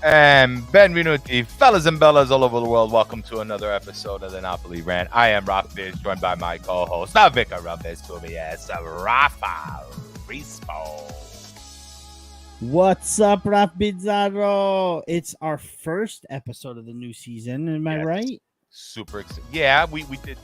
And benvenuti, fellas and bellas all over the world. Welcome to another episode of the Napoli Rant. I am Rafa, joined by my co-host, Victor Rafa Rispo. What's up, Raf Bizzarro? It's our first episode of the new season. Am I right? Super excited. Yeah, we did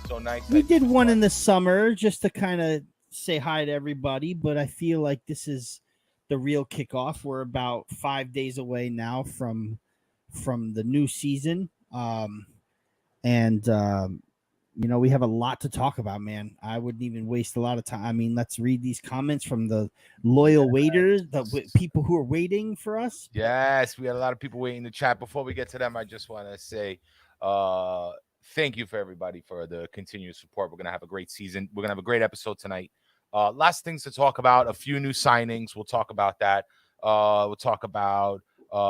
so nice. We did one in the summer just to kind of say hi to everybody, but I feel like this is the real kickoff. We're about 5 days away now from the new season. We have a lot to talk about, man. I wouldn't even waste a lot of time. I mean, let's read these comments from the loyal waiters, the people who are waiting for us. Yes, we had a lot of people waiting to chat. Before we get to them, I just want to say thank you for everybody for the continued support. We're going to have a great season. We're going to have a great episode tonight. Lots of things to talk about. A few new signings. We'll talk about that. We'll talk about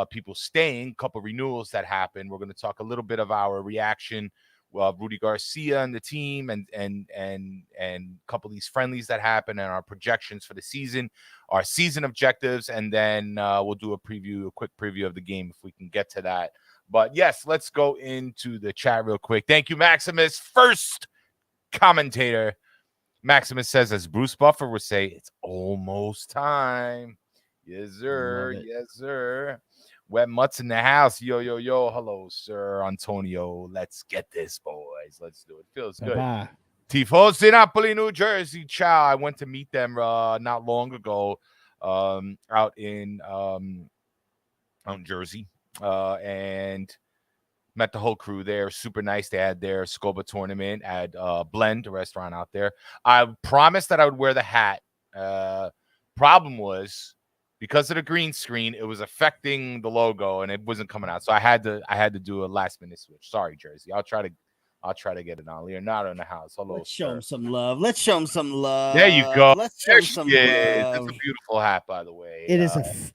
people staying, a couple renewals that happened. We're going to talk a little bit of our reaction. Rudy Garcia and the team, and a couple of these friendlies that happened, and our projections for the season, our season objectives, and then we'll do a quick preview of the game if we can get to that. But yes, let's go into the chat real quick. Thank you, Maximus. First commentator. Maximus says, as Bruce Buffer would say, it's almost time. Yes, sir. Yes, sir. Wet Mutts in the house. Yo. Hello, sir. Antonio. Let's get this, boys. Let's do it. Feels good. Bye-bye. Tifosi Napoli, New Jersey. Ciao. I went to meet them not long ago out in Jersey and met the whole crew there. Super nice. They had their Scoba tournament at Blend, a restaurant out there. I promised that I would wear the hat. Problem was, because of the green screen, it was affecting the logo and it wasn't coming out. So I had to do a last minute switch. Sorry, Jersey. I'll try to get it on. Leonardo in the house. Hello. Let's show him some love. Let's show him some love. There you go. Let's show him some love. It's a beautiful hat, by the way.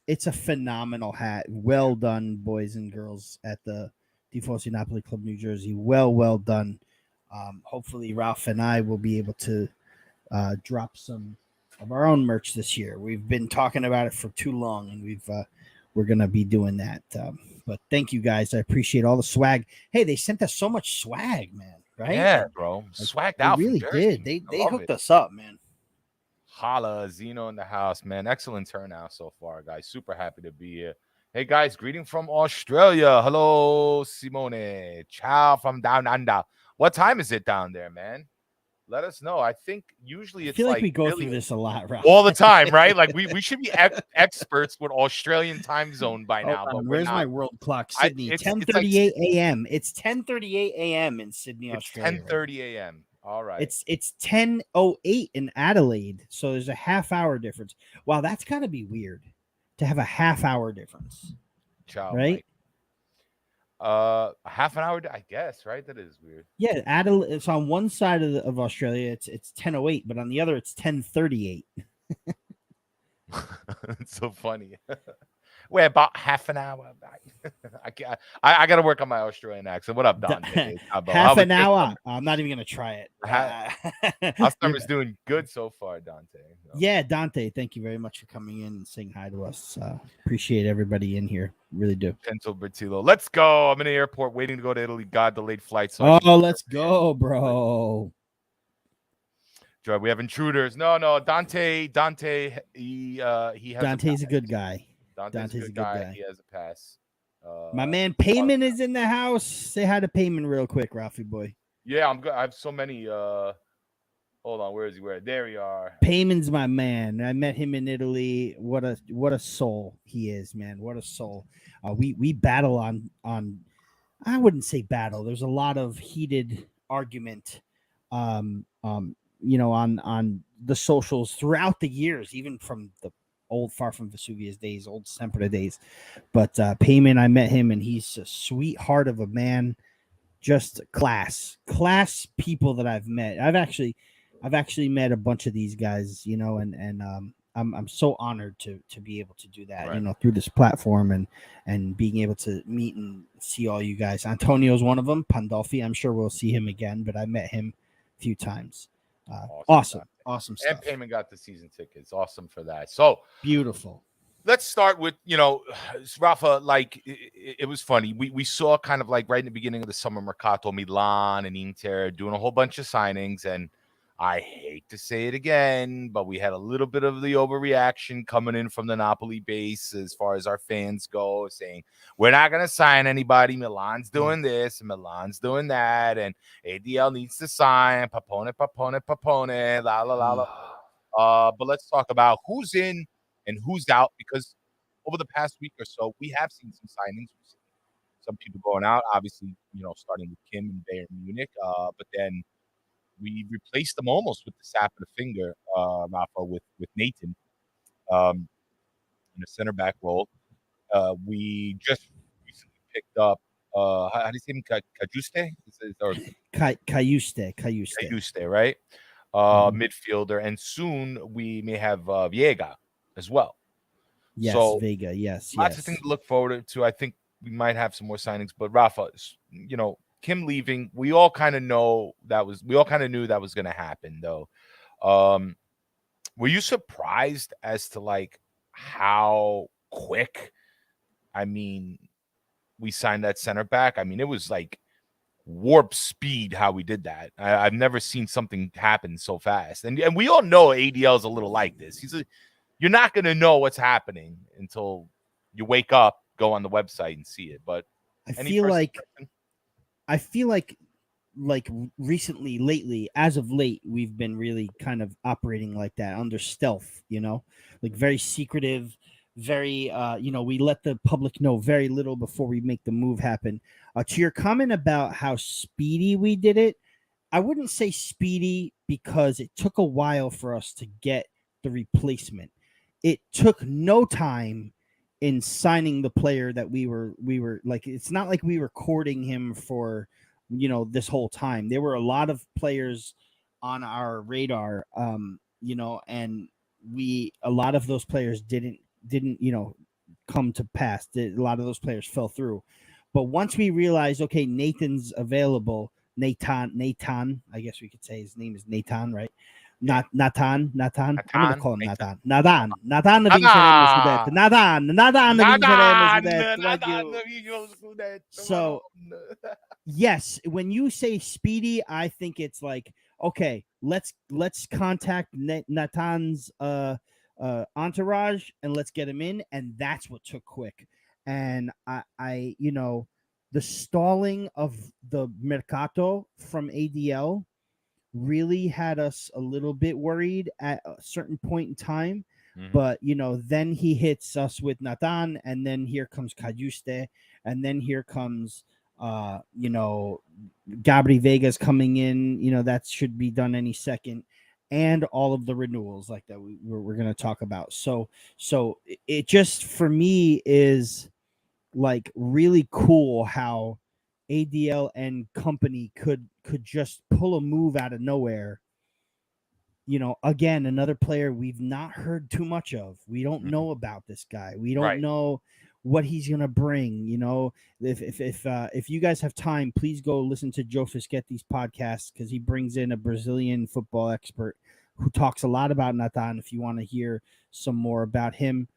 It's a phenomenal hat. Well done, boys and girls at the Tifosi Napoli Club, New Jersey. Well done. Hopefully, Ralph and I will be able to drop some of our own merch this year. We've been talking about it for too long, and we're gonna be doing that. But thank you guys. I appreciate all the swag. Hey, they sent us so much swag, man. Right? Yeah, bro. Swagged out. They really did. They hooked us up, man. Holla, Zeno in the house, man. Excellent turnout so far, guys. Super happy to be here. Hey, guys, greeting from Australia. Hello, Simone. Ciao from down under. What time is it down there, man? Let us know. I think usually it's I feel like we go through this a lot, right? All the time, right? Like we should be experts with Australian time zone by now. But where's my world clock? Sydney, 10:38 a.m. It's 10:38 a.m. in Sydney, Australia. 10:30 a.m. All right. It's 10:08 in Adelaide, so there's a half-hour difference. Wow, that's gotta be weird to have a half-hour difference. Ciao, right? Mike. Half an hour, I guess, right? That is weird. Yeah, Adelaide. It's on one side of Australia. It's 10:08, but on the other, it's 10:38. It's so funny. We're about half an hour back. I got to work on my Australian accent. What up, Dante? Half an hour. I'm not even gonna try it. Our summer's doing good so far, Dante. So. Yeah, Dante. Thank you very much for coming in and saying hi to us. Appreciate everybody in here. Really do. Pinto Bertillo. Let's go. I'm in the airport waiting to go to Italy. God, delayed flight. So let's go, bro. Joy, we have intruders. No, Dante. He has. Dante's a good guy. Dante's a good guy. He has a pass. My man Payman is in the house. Say hi to Payman real quick, Ralphie boy. Yeah, I'm good. I have so many. Hold on, where is he? There we are. Payman's my man. I met him in Italy. What a soul he is, man. What a soul. We battle on. I wouldn't say battle. There's a lot of heated argument. On the socials throughout the years, even from the old Far From Vesuvius days, old Sempre days. But Payman, I met him, and he's a sweetheart of a man. Just class people that I've met. I've actually met a bunch of these guys, and I'm so honored to be able to do that, right. Through this platform and being able to meet and see all you guys. Antonio's one of them. Pandolfi, I'm sure we'll see him again, but I met him a few times. Awesome stuff. And Payman got the season tickets. Awesome for that. So beautiful. let's start with, Rafa, like it was funny. We saw kind of like right in the beginning of the summer mercato, Milan and Inter doing a whole bunch of signings, and I hate to say it again, but we had a little bit of the overreaction coming in from the Napoli base as far as our fans go, saying we're not going to sign anybody. Milan's doing this and Milan's doing that, and ADL needs to sign. Papone, la la la la. But let's talk about who's in and who's out, because over the past week or so, we have seen some signings. We've seen some people going out, obviously, starting with Kim and Bayern Munich. But then we replaced them almost with the sap of the finger, Rafa, with Nathan in the center back role. We just recently picked up, how do you say him? Cajuste? Or Cayuste, right? Midfielder. And soon we may have Viega as well. Yes, so Vega. Yes, lots of things to look forward to. I think we might have some more signings, but Rafa, Kim leaving, we all kind of knew that was going to happen, though. Were you surprised as to like how quick, we signed that center back? It was like warp speed how we did that. I've never seen something happen so fast. And we all know ADL is a little like this. You're not going to know what's happening until you wake up, go on the website and see it. But I feel like lately, as of late, we've been really kind of operating like that, under stealth, like very secretive, very, we let the public know very little before we make the move happen. To your comment about how speedy we did it, I wouldn't say speedy because it took a while for us to get the replacement. It took no time in signing the player that we were like, it's not like we were courting him for, this whole time. There were a lot of players on our radar, and a lot of those players didn't, come to pass. A lot of those players fell through. But once we realized, okay, Nathan's available, Nathan, I guess we could say his name is Nathan, right? Nathan. I'm gonna call him Nathan. Nathan na vinceremo scudetto. Nathan na vinceremo scudetto. So yes, when you say speedy, I think it's like, okay, let's contact Nathan's entourage and let's get him in, and that's what took quick. And I the stalling of the mercato from ADL really had us a little bit worried at a certain point in time. But then he hits us with Nathan, and then here comes Cajuste, and then here comes Gabri Vega's coming in. That should be done any second, and all of the renewals like that we're going to talk about. So it just, for me, is like really cool how ADL and company could just pull a move out of nowhere. Again, another player we've not heard too much of. We don't know about this guy. We don't know what he's gonna bring. If you guys have time, please go listen to Joe Fischetti's podcast, because he brings in a Brazilian football expert who talks a lot about Nathan. If you want to hear some more about him,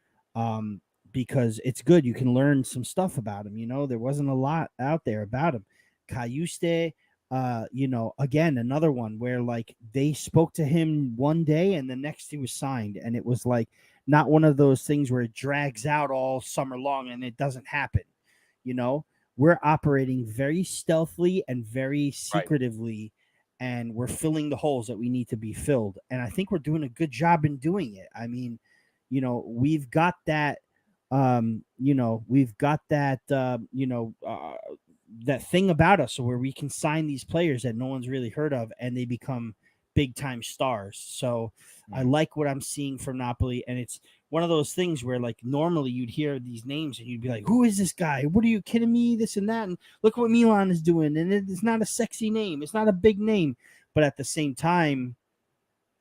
because it's good. You can learn some stuff about him. There wasn't a lot out there about him. Cayuste, again, another one where like they spoke to him one day and the next he was signed, and it was like not one of those things where it drags out all summer long and it doesn't happen. We're operating very stealthily and very secretively, and we're filling the holes that we need to be filled. And I think we're doing a good job in doing it. We've got that. That thing about us where we can sign these players that no one's really heard of, and they become big time stars. So I like what I'm seeing from Napoli, and it's one of those things where like normally you'd hear these names and you'd be like, who is this guy? What are you kidding me? This and that. And look what Milan is doing. And it's not a sexy name. It's not a big name, but at the same time,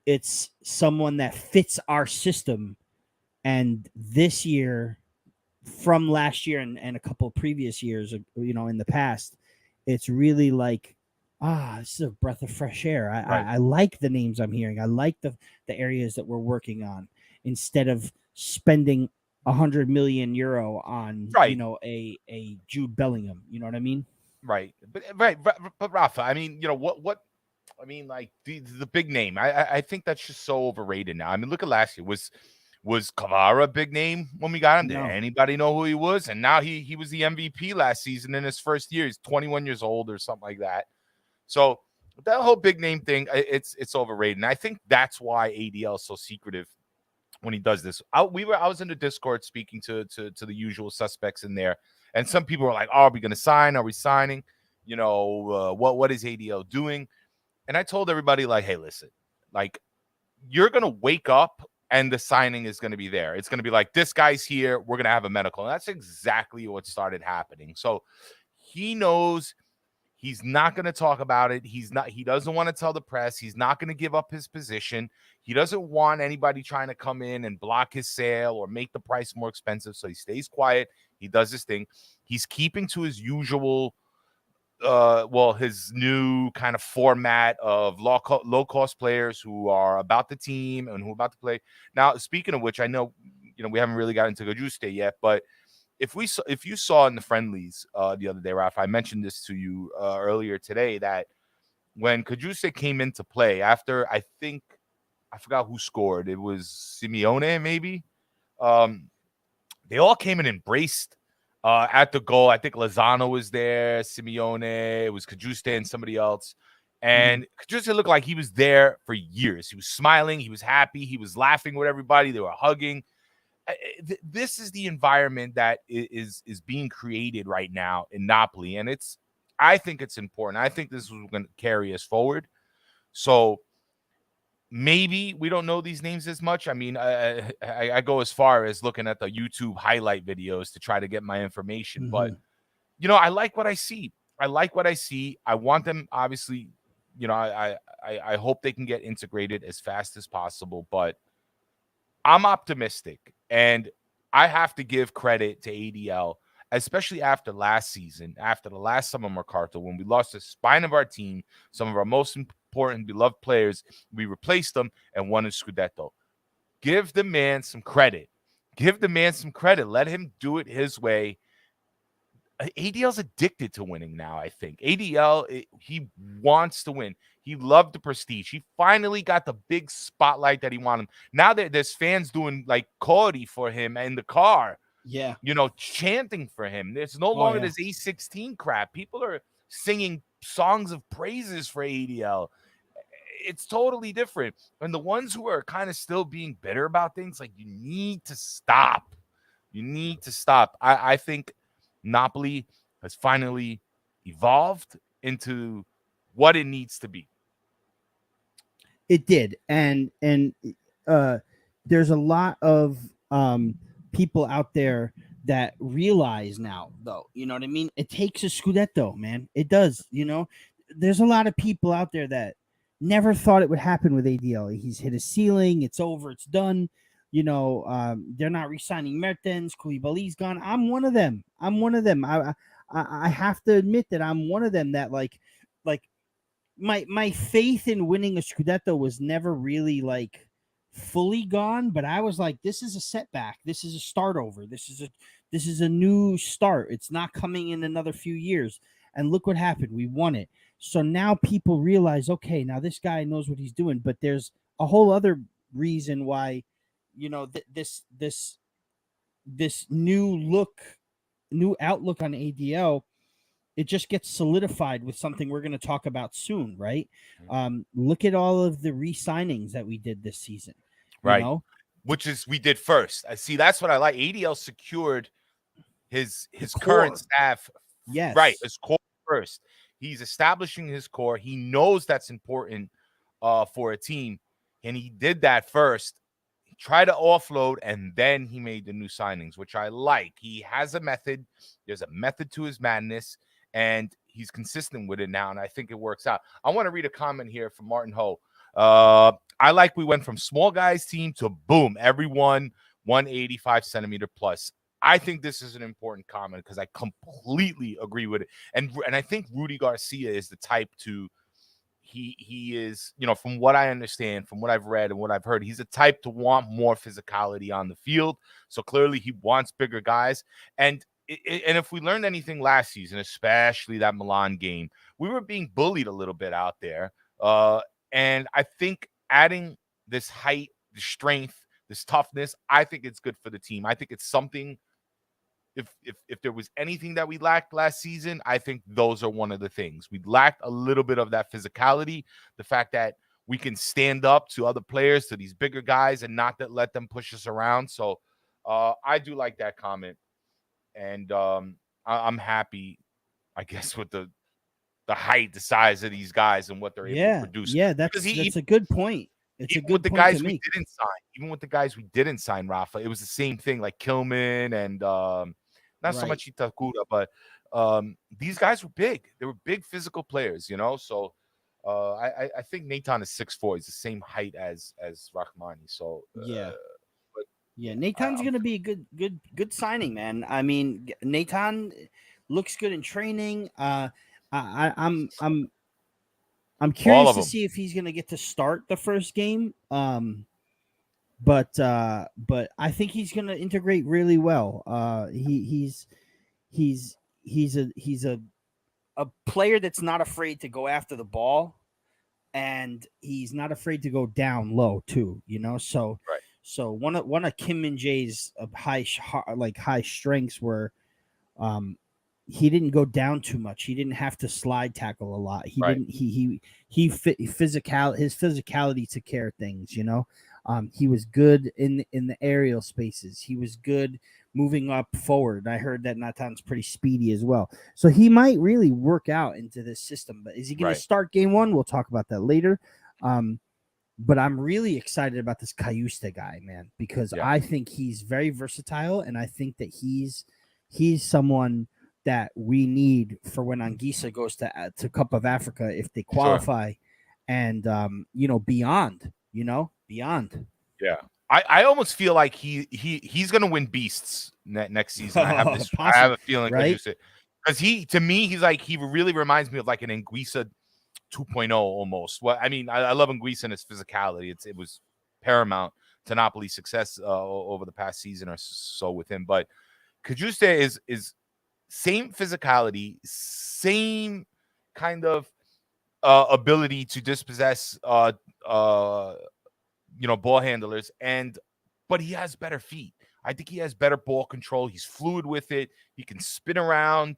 it's someone that fits our system. And this year, from last year and a couple of previous years, in the past, it's really like, this is a breath of fresh air. I like the names I'm hearing. I like the areas that we're working on, instead of spending 100 million euro on Right. a Jude Bellingham. You know what I mean? Right. But Rafa, I mean, what I mean, like the big name. I think that's just so overrated now. I mean, look at last year. Was Kavara a big name when we got him? Did No. anybody know who he was? And now he was the MVP last season in his first year. He's 21 years old or something like that. So that whole big name thing, it's overrated. And I think that's why ADL is so secretive when he does this. I was in the Discord speaking to the usual suspects in there, and some people were like, "Oh, are we going to sign? Are we signing? What is ADL doing?" And I told everybody, like, "Hey, listen, like, you're going to wake up and the signing is going to be there. It's going to be like, this guy's here. We're going to have a medical." And that's exactly what started happening. So he knows he's not going to talk about it. He doesn't want to tell the press. He's not going to give up his position. He doesn't want anybody trying to come in and block his sale or make the price more expensive. So he stays quiet. He does his thing. He's keeping to his usual his new kind of format of low cost players who are about the team and who are about to play. Now, speaking of which, I know we haven't really gotten into Gajuste yet, but if you saw in the friendlies the other day, Ralph, I mentioned this to you earlier today, that when Cajuste came into play after, I forgot who scored. It was Simeone, maybe. They all came and embraced at the goal. I think Lozano was there, Simeone, it was Cajuste and somebody else. And Cajuste looked like he was there for years. He was smiling. He was happy. He was laughing with everybody. They were hugging. This is the environment that is being created right now in Napoli. And I think it's important. I think this is going to carry us forward. So maybe we don't know these names as much. I mean, I go as far as looking at the YouTube highlight videos to try to get my information. But, I like what I see. I want them, obviously, I hope they can get integrated as fast as possible. But I'm optimistic, and I have to give credit to ADL, especially after last season, after the last summer mercato, when we lost the spine of our team, some of our most important, beloved players. We replaced them and won a Scudetto. Give the man some credit. Let him do it his way. ADL's addicted to winning now, I think. ADL, he wants to win. He loved the prestige. He finally got the big spotlight that he wanted. Now there's fans doing like Cody for him in the car. Yeah. Chanting for him. There's no longer this A16 crap. People are singing songs of praises for ADL. It's totally different. And the ones who are kind of still being bitter about things, like, you need to stop. I think Napoli has finally evolved into what it needs to be. It did, and there's a lot of people out there that realize now, though. You know what I mean? It takes a Scudetto, man. It does. There's a lot of people out there that never thought it would happen with ADL. He's hit a ceiling. It's over. It's done. They're not re-signing Mertens. Koulibaly's gone. I'm one of them. I have to admit that I'm one of them that like my faith in winning a Scudetto was never really like fully gone, but I was like, this is a setback. This is a start over. This is a new start. It's not coming in another few years. And look what happened. We won it. So now people realize, okay, now this guy knows what he's doing, but there's a whole other reason why, this new outlook on ADL, it just gets solidified with something we're going to talk about soon, right? Look at all of the re-signings that we did this season, right? Which is we did first. I see. That's what I like. ADL secured his current staff, yes, right? His core first. He's establishing his core. He knows that's important for a team, and he did that first. He tried to offload, and then he made the new signings, which I like. He has a method. There's a method to his madness, and he's consistent with it now, and I think it works out. I want to read a comment here from Martin Ho. I like we went from small guys team to boom, everyone 185 centimeter plus. I think this is an important comment because I completely agree with it. And I think Rudy Garcia is the type to, he is, from what I understand, from what I've read and what I've heard, he's a type to want more physicality on the field. So clearly he wants bigger guys. And and if we learned anything last season, especially that Milan game, we were being bullied a little bit out there. And I think adding this height, the strength, this toughness, I think it's good for the team. I think it's something. If there was anything that we lacked last season, I think those are one of the things. We lacked a little bit of that physicality, the fact that we can stand up to other players, to these bigger guys, and not let them push us around. So I do like that comment, and I'm happy, I guess, with the height, the size of these guys, and what they're able to produce. Yeah, Because that's a good point. It's a even good with the point guys to we make. didn't sign, Rafa, it was the same thing, like Kilman and not so Right. much Itakura, but these guys were big. They were big physical players, So I think Nathan is 6'4". He's the same height as Rahmani. So Yeah. but Yeah, Nathan's gonna be a good signing, man. I mean, Nathan looks good in training. I'm all curious of to them. see if he's gonna get to start the first game. But I think he's gonna integrate really well. He's a player that's not afraid to go after the ball, and he's not afraid to go down low too. So Right. so one of Kim Min Jae's high strengths were, he didn't go down too much. He didn't have to slide tackle a lot. He Right. didn't. His physicality took care of things. He was good in the aerial spaces. He was good moving up forward. I heard that Natan's pretty speedy as well. So he might really work out into this system. But is he going Right. to start game one? We'll talk about that later. But I'm really excited about this Cayusta guy, man, because Yeah. I think he's very versatile, and I think that he's someone that we need for when Anguissa goes to Cup of Africa if they qualify, and beyond. Yeah. I almost feel like he's gonna win beasts next season. I have a feeling, right? because to me, he really reminds me of like an Anguissa 2.0 almost. Well, I mean, I love Anguissa and his physicality. It was paramount to Napoli's success over the past season or so with him. But Cajuste is same physicality, same kind of ability to dispossess ball handlers, but he has better feet. I think he has better ball control. He's fluid with it. He can spin around.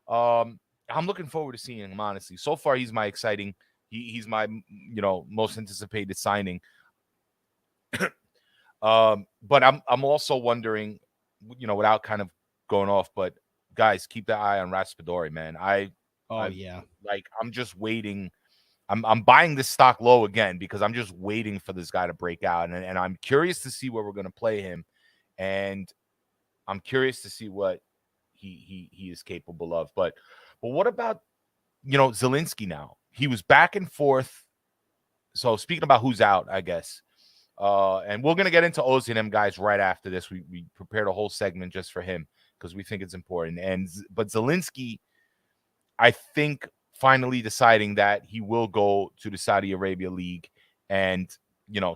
I'm looking forward to seeing him, honestly. So far, he's my exciting. He's my most anticipated signing. But I'm also wondering, without kind of going off, but guys, keep the eye on Raspadori, man. I'm just waiting. I'm buying this stock low again because I'm just waiting for this guy to break out, and I'm curious to see where we're going to play him, and I'm curious to see what he is capable of. But what about Zielinski now? He was back and forth. So speaking about who's out, I guess, and we're gonna get into Osimhen guys right after this. We prepared a whole segment just for him because we think it's important. But Zielinski, I think, finally deciding that he will go to the Saudi Arabia League and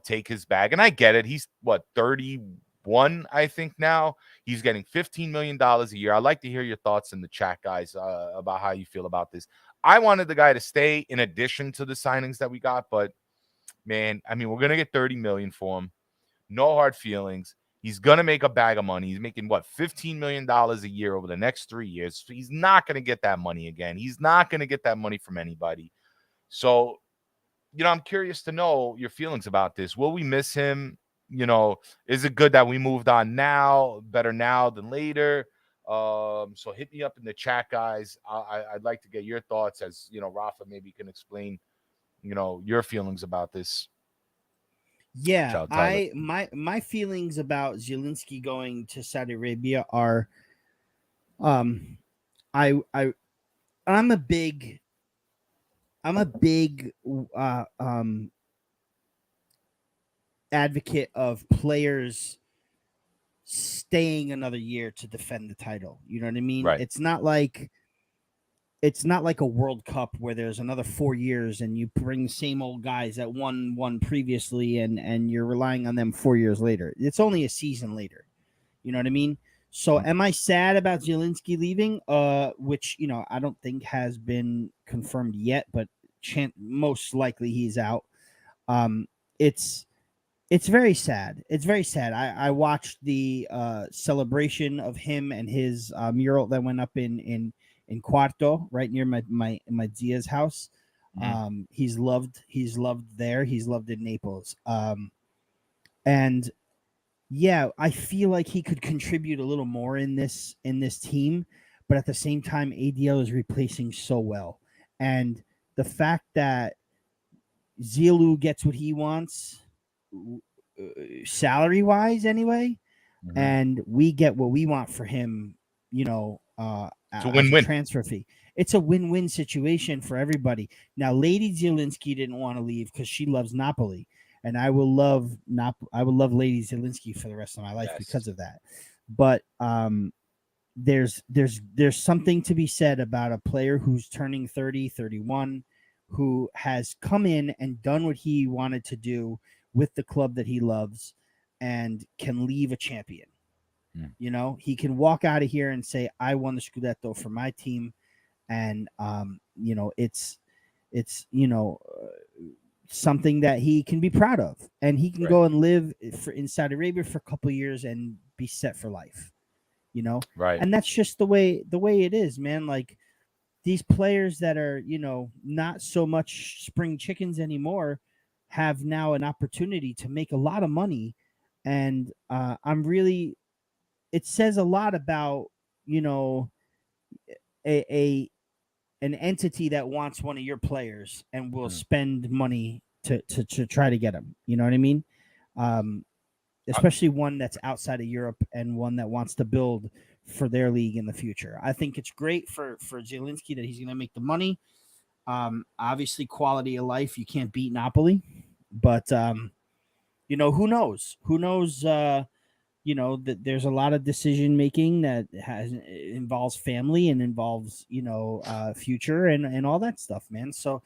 take his bag. And I get it. He's 31, I think now. He's getting $15 million a year. I'd like to hear your thoughts in the chat, guys, about how you feel about this. I wanted the guy to stay in addition to the signings that we got, but man, I mean, we're gonna get 30 million for him. No hard feelings. He's gonna make a bag of money. He's making $15 million a year over the next 3 years. So he's not gonna get that money again. He's not gonna get that money from anybody. So, I'm curious to know your feelings about this. Will we miss him? Is it good that we moved on now? Better now than later. So hit me up in the chat, guys. I'd like to get your thoughts, as Rafa maybe can explain, your feelings about this. Yeah, my feelings about Zielinski going to Saudi Arabia are, I'm a big advocate of players staying another year to defend the title. You know what I mean? Right. It's not like it's not like a World Cup where there's another 4 years and you bring the same old guys that won one previously and you're relying on them 4 years later. It's only a season later. You know what I mean? So am I sad about Zielinski leaving? Which, I don't think has been confirmed yet, but most likely he's out. It's very sad. It's very sad. I watched the celebration of him and his mural that went up in Quarto, right near my Zia's house. He's loved there. He's loved in Naples. And yeah, I feel like he could contribute a little more in this team, but at the same time, ADL is replacing so well, and the fact that Zilu gets what he wants, salary wise, anyway, and we get what we want for him, it's a win-win transfer fee. It's a win-win situation for everybody. Now, Lady Zielinski didn't want to leave because she loves Napoli. And I will love Lady Zielinski for the rest of my life because of that. But there's something to be said about a player who's turning 30, 31, who has come in and done what he wanted to do with the club that he loves and can leave a champion. He can walk out of here and say, I won the Scudetto for my team. And, it's something that he can be proud of, and he can go and live in Saudi Arabia for a couple of years and be set for life, right? And that's just the way it is, man. Like these players that are, not so much spring chickens anymore have now an opportunity to make a lot of money. And it says a lot about, an entity that wants one of your players and will spend money to try to get him. You know what I mean? Especially one that's outside of Europe and one that wants to build for their league in the future. I think it's great for Zielinski that he's going to make the money. Obviously, quality of life, you can't beat Napoli. But, who knows? Who knows? That there's a lot of decision making that involves family and involves, future and all that stuff, man. So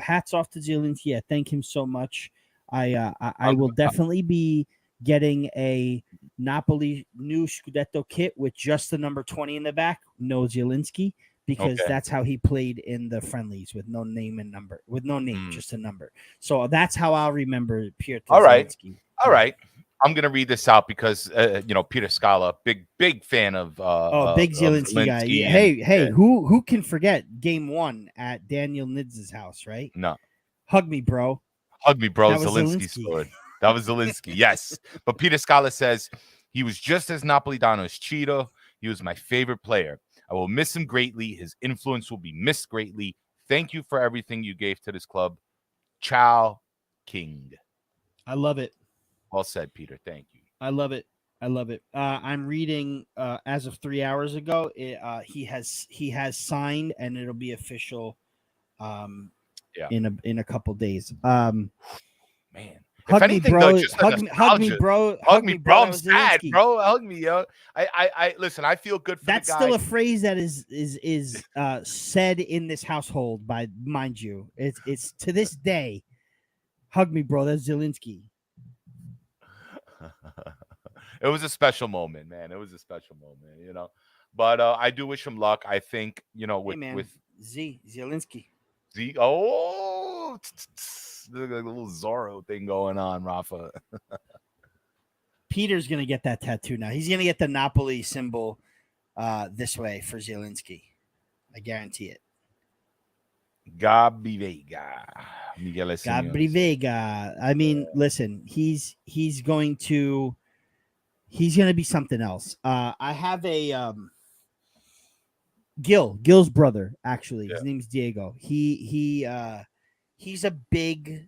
hats off to Zielinski. I thank him so much. I will definitely be getting a Napoli new Scudetto kit with just the number 20 in the back, no Zielinski, because that's how he played in the friendlies with no name and number, with no name, just a number. So that's how I'll remember Piotr Zielinski. All right. I'm gonna read this out because Peter Scala, big fan of big Zielinski guy. Hey, who can forget game 1 at Daniel Nidz's house, right? No, hug me, bro. Zielinski scored. That was Zielinski, yes. But Peter Scala says he was just as Napolitano as Cheetah. He was my favorite player. I will miss him greatly. His influence will be missed greatly. Thank you for everything you gave to this club. Ciao, King. I love it. Well said, Peter. Thank you. I love it. I'm reading as of 3 hours ago. He has signed, and it'll be official. In a couple days. Man, hug me, bro. Hug me, bro. I'm sad, bro. Hug me, yo. I listen. I feel good for that's the guy. Still a phrase that is said in this household by, mind you. It's to this day. Hug me, bro. That's Zielinski. It was a special moment, man. It was a special moment, But I do wish him luck. I think, with Zielinski. the little Zorro thing going on, Rafa. Peter's gonna get that tattoo now. He's gonna get the Napoli symbol this way for Zielinski. I guarantee it. Gabri Vega. I mean, listen, he's going to be something else. I have a Gil's brother, actually. His name's Diego. He's a big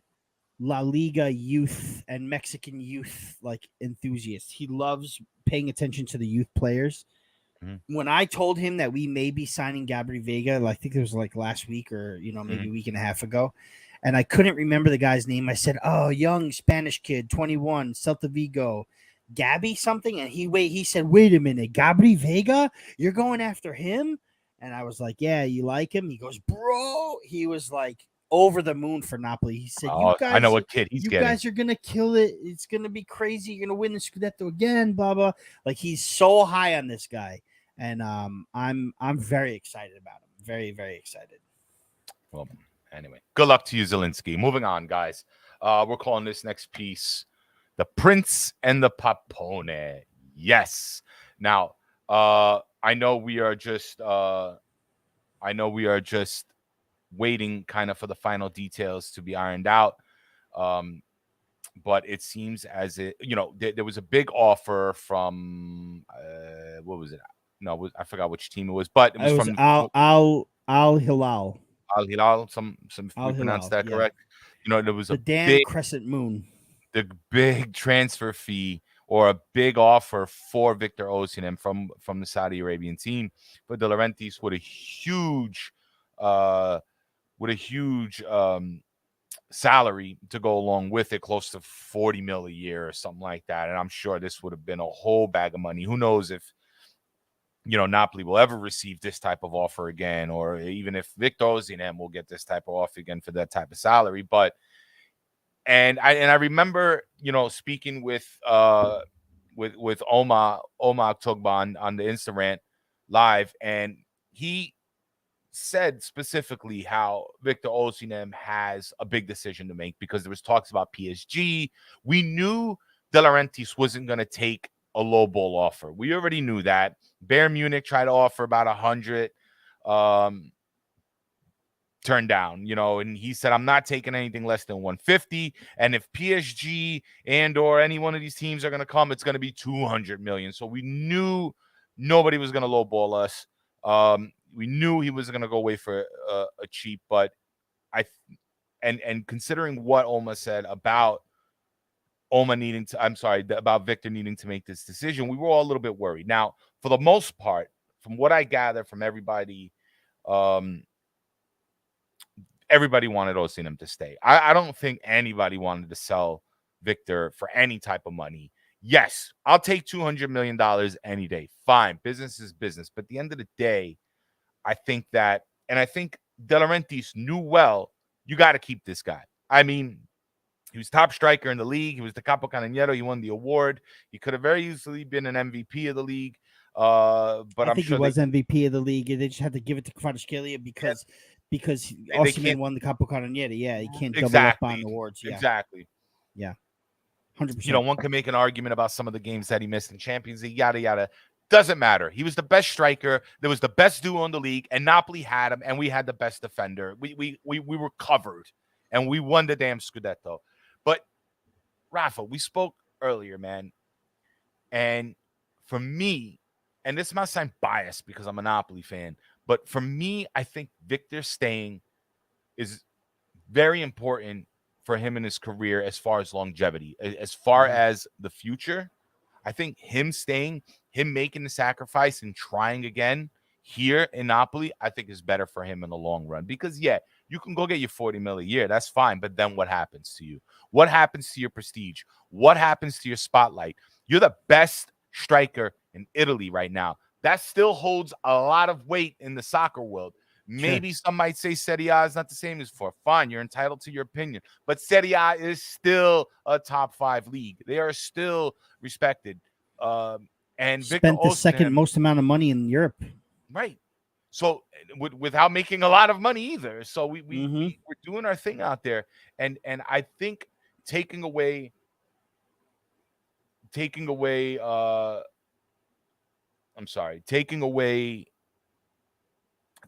La Liga youth and Mexican youth enthusiast. He loves paying attention to the youth players. When I told him that we may be signing Gabri Vega, I think it was last week or maybe a week and a half ago, and I couldn't remember the guy's name. I said, "Oh, young Spanish kid, 21, Celta Vigo, Gabby something." And he said, "Wait a minute, Gabri Vega? You're going after him?" And I was like, yeah, you like him? He goes, bro. He was like over the moon for Napoli. He said, Oh, I know what kid he's you getting. guys are gonna kill it. It's gonna be crazy. You're gonna win the Scudetto again, blah blah. Like he's so high on this guy, and I'm very excited about him. Very very excited. Well, anyway, good luck to you, Zielinski. Moving on, guys. We're calling this next piece "The Prince and the Papone." Yes. Now, I know we are just waiting kind of for the final details to be ironed out. But it seems as it, there was a big offer from what was it? No, I forgot which team it was, but it was was from Al Hilal. Al Hilal. Some if Al we pronounced Hilal, that yeah. correct. There was The a damn crescent moon. the big transfer fee or a big offer for Victor Osimhen from the Saudi Arabian team for De Laurentiis with a huge salary to go along with it, close to 40 mil a year or something like that. And I'm sure this would have been a whole bag of money. Who knows if Napoli will ever receive this type of offer again, or even if Victor Osimhen will get this type of offer again for that type of salary. But I remember speaking with Oma Tugban on the Instagram live, and he said specifically how Victor Osimhen has a big decision to make because there was talks about PSG. We knew De Laurentiis wasn't going to take a low ball offer. We already knew that. Bayern Munich tried to offer about 100, turned down, and he said, I'm not taking anything less than 150. And if PSG and or any one of these teams are going to come, it's going to be 200 million. So we knew nobody was going to lowball us. We knew he was going to go away for a cheap, but and considering what Oma said about about Victor needing to make this decision, we were all a little bit worried. Now, for the most part, from what I gather from everybody, everybody wanted Osimhen to stay. I don't think anybody wanted to sell Victor for any type of money. Yes, I'll take $200 million any day. Fine. Business is business. But at the end of the day, I think De Laurentiis knew well, you got to keep this guy. I mean, he was top striker in the league. He was the Capo Canoniero. He won the award. He could have very easily been an MVP of the league. But I think he was MVP of the league. They just had to give it to Kvaratskhelia because Osimhen won the Capo Canoniere. Yeah, he can't double up on awards. Yeah. Exactly. Yeah. 100%. One can make an argument about some of the games that he missed in Champions League, yada, yada. Doesn't matter. He was the best striker. There was the best duo in the league, and Napoli had him, and we had the best defender. We were covered, and we won the damn Scudetto. But, Rafa, we spoke earlier, man, and for me, and this might sound biased because I'm a Napoli fan, but for me, I think Victor staying is very important for him in his career as far as longevity. As far as the future, I think him staying, him making the sacrifice and trying again here in Napoli, I think is better for him in the long run. Because, yeah, you can go get your 40 mil a year. That's fine. But then what happens to you? What happens to your prestige? What happens to your spotlight? You're the best striker in Italy right now. That still holds a lot of weight in the soccer world. Maybe some might say Serie A is not the same as for. Fine, you're entitled to your opinion. But Serie A is still a top 5 league. They are still respected. And spent the second most amount of money in Europe. Right. So without making a lot of money either. So we're doing our thing out there. And I think taking away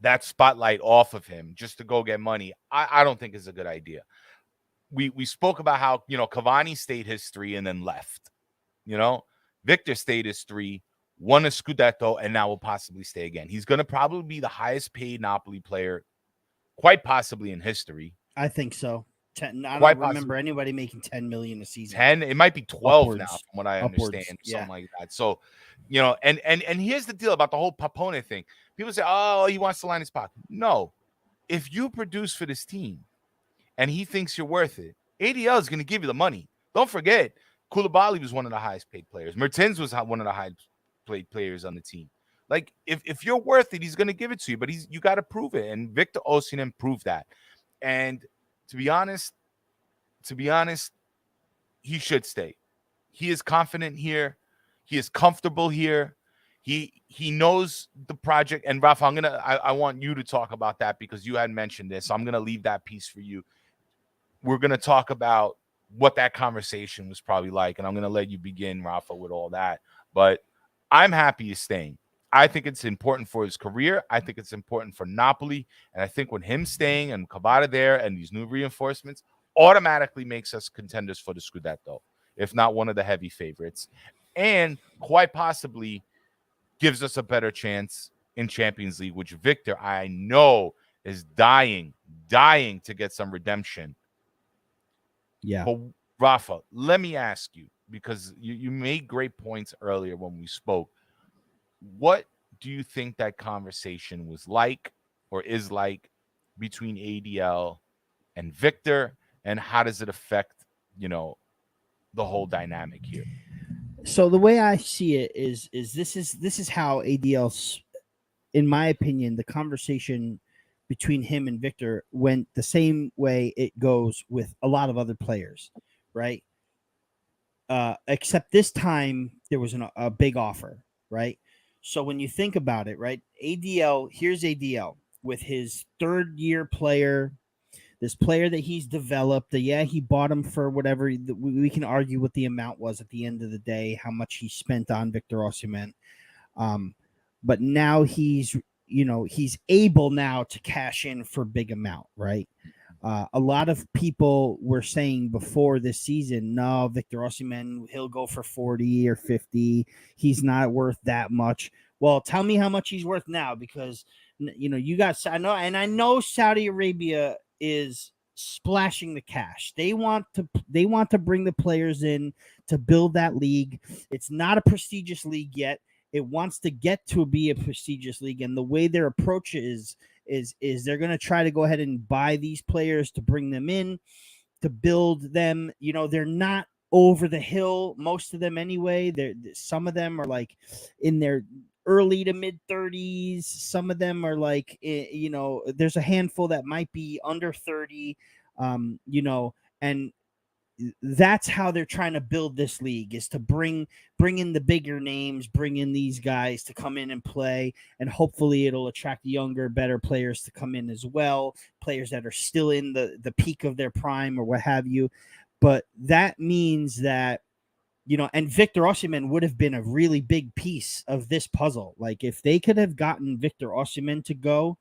that spotlight off of him just to go get money, I don't think is a good idea. We spoke about how, Cavani stayed his 3 and then left. Victor stayed his 3, won a Scudetto, and now will possibly stay again. He's going to probably be the highest paid Napoli player, quite possibly in history. I think so. I don't remember anybody making 10 million a season. 10, it might be 12 now, from what I understand, something like that. So, and here's the deal about the whole Papone thing. People say, "Oh, he wants to line his pocket." No, if you produce for this team, and he thinks you're worth it, ADL is going to give you the money. Don't forget, Koulibaly was one of the highest paid players. Mertens was one of the highest paid players on the team. Like if you're worth it, he's going to give it to you, but you got to prove it. And Victor Osimhen proved that. And to be honest, he should stay. He is confident here. He is comfortable here. He knows the project. And Rafa, I want you to talk about that because you had mentioned this. So I'm gonna leave that piece for you. We're gonna talk about what that conversation was probably like, and I'm gonna let you begin, Rafa, with all that. But I'm happy he's staying. I think it's important for his career. I think it's important for Napoli. And I think when him staying and Cavada there and these new reinforcements automatically makes us contenders for the Scudetto, if not one of the heavy favorites. And quite possibly gives us a better chance in Champions League, which Victor, I know, is dying to get some redemption. Yeah. But Rafa, let me ask you, because you made great points earlier when we spoke. What do you think that conversation was like or is like between ADL and Victor, and how does it affect, the whole dynamic here? So the way I see it is this is how ADL's, in my opinion, the conversation between him and Victor went the same way it goes with a lot of other players, right? Except this time there was a big offer, right? So when you think about it, right, here's ADL with his third-year player, this player that he's developed. He bought him for whatever. We can argue what the amount was at the end of the day, how much he spent on Victor Osimhen. But now he's able now to cash in for big amount, right? A lot of people were saying before this season, no, Victor Osimhen, he'll go for 40 or 50. He's not worth that much. Well, tell me how much he's worth now, because I know Saudi Arabia is splashing the cash. They want to bring the players in to build that league. It's not a prestigious league yet. It wants to get to be a prestigious league, and the way their approach is they're going to try to go ahead and buy these players to bring them in, to build them. They're not over the hill, most of them anyway. Some of them are like in their early to mid 30s. Some of them are like, there's a handful that might be under 30, and that's how they're trying to build this league, is to bring in the bigger names, bring in these guys to come in and play, and hopefully it'll attract younger, better players to come in as well, players that are still in the peak of their prime or what have you. But that means that, and Victor Osimhen would have been a really big piece of this puzzle. Like, if they could have gotten Victor Osimhen to go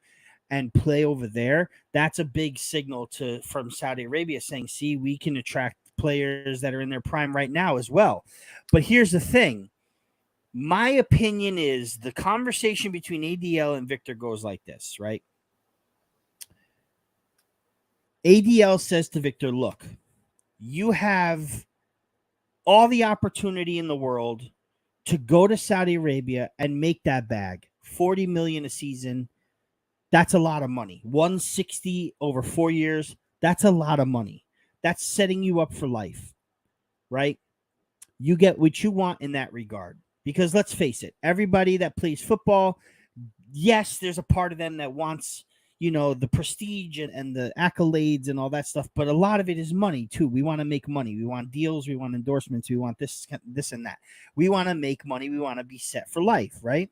and play over there, that's a big signal from Saudi Arabia saying, see, we can attract players that are in their prime right now as well. But here's the thing. My opinion is the conversation between ADL and Victor goes like this, right? ADL says to Victor, look, you have all the opportunity in the world to go to Saudi Arabia and make that bag. 40 million a season. That's a lot of money. 160 over 4 years. That's a lot of money. That's setting you up for life, right? You get what you want in that regard. Because let's face it, everybody that plays football, yes, there's a part of them that wants, the prestige and the accolades and all that stuff. But a lot of it is money too. We want to make money. We want deals. We want endorsements. We want this and that. We want to make money. We want to be set for life, right?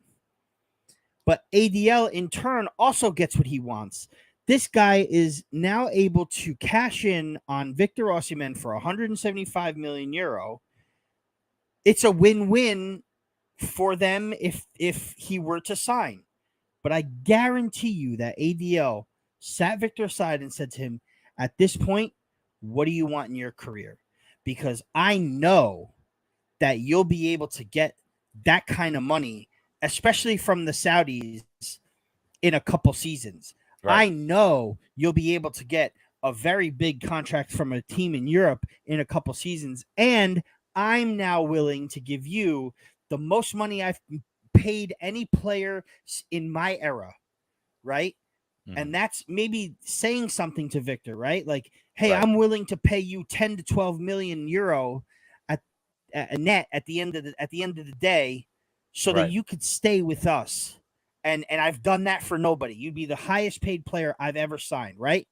But ADL in turn also gets what he wants. This guy is now able to cash in on Victor Osimhen for 175 million euro. It's a win-win for them if he were to sign. But I guarantee you that ADL sat Victor aside and said to him, at this point, what do you want in your career? Because I know that you'll be able to get that kind of money, especially from the Saudis, in a couple seasons. Right. I know you'll be able to get a very big contract from a team in Europe in a couple seasons. And I'm now willing to give you the most money I've paid any player in my era, right? Mm-hmm. And that's maybe saying something to Victor, right? Like, hey, right, I'm willing to pay you 10 to 12 million euro at net at the end of the day, so that you could stay with us. And I've done that for nobody. You'd be the highest paid player I've ever signed, right?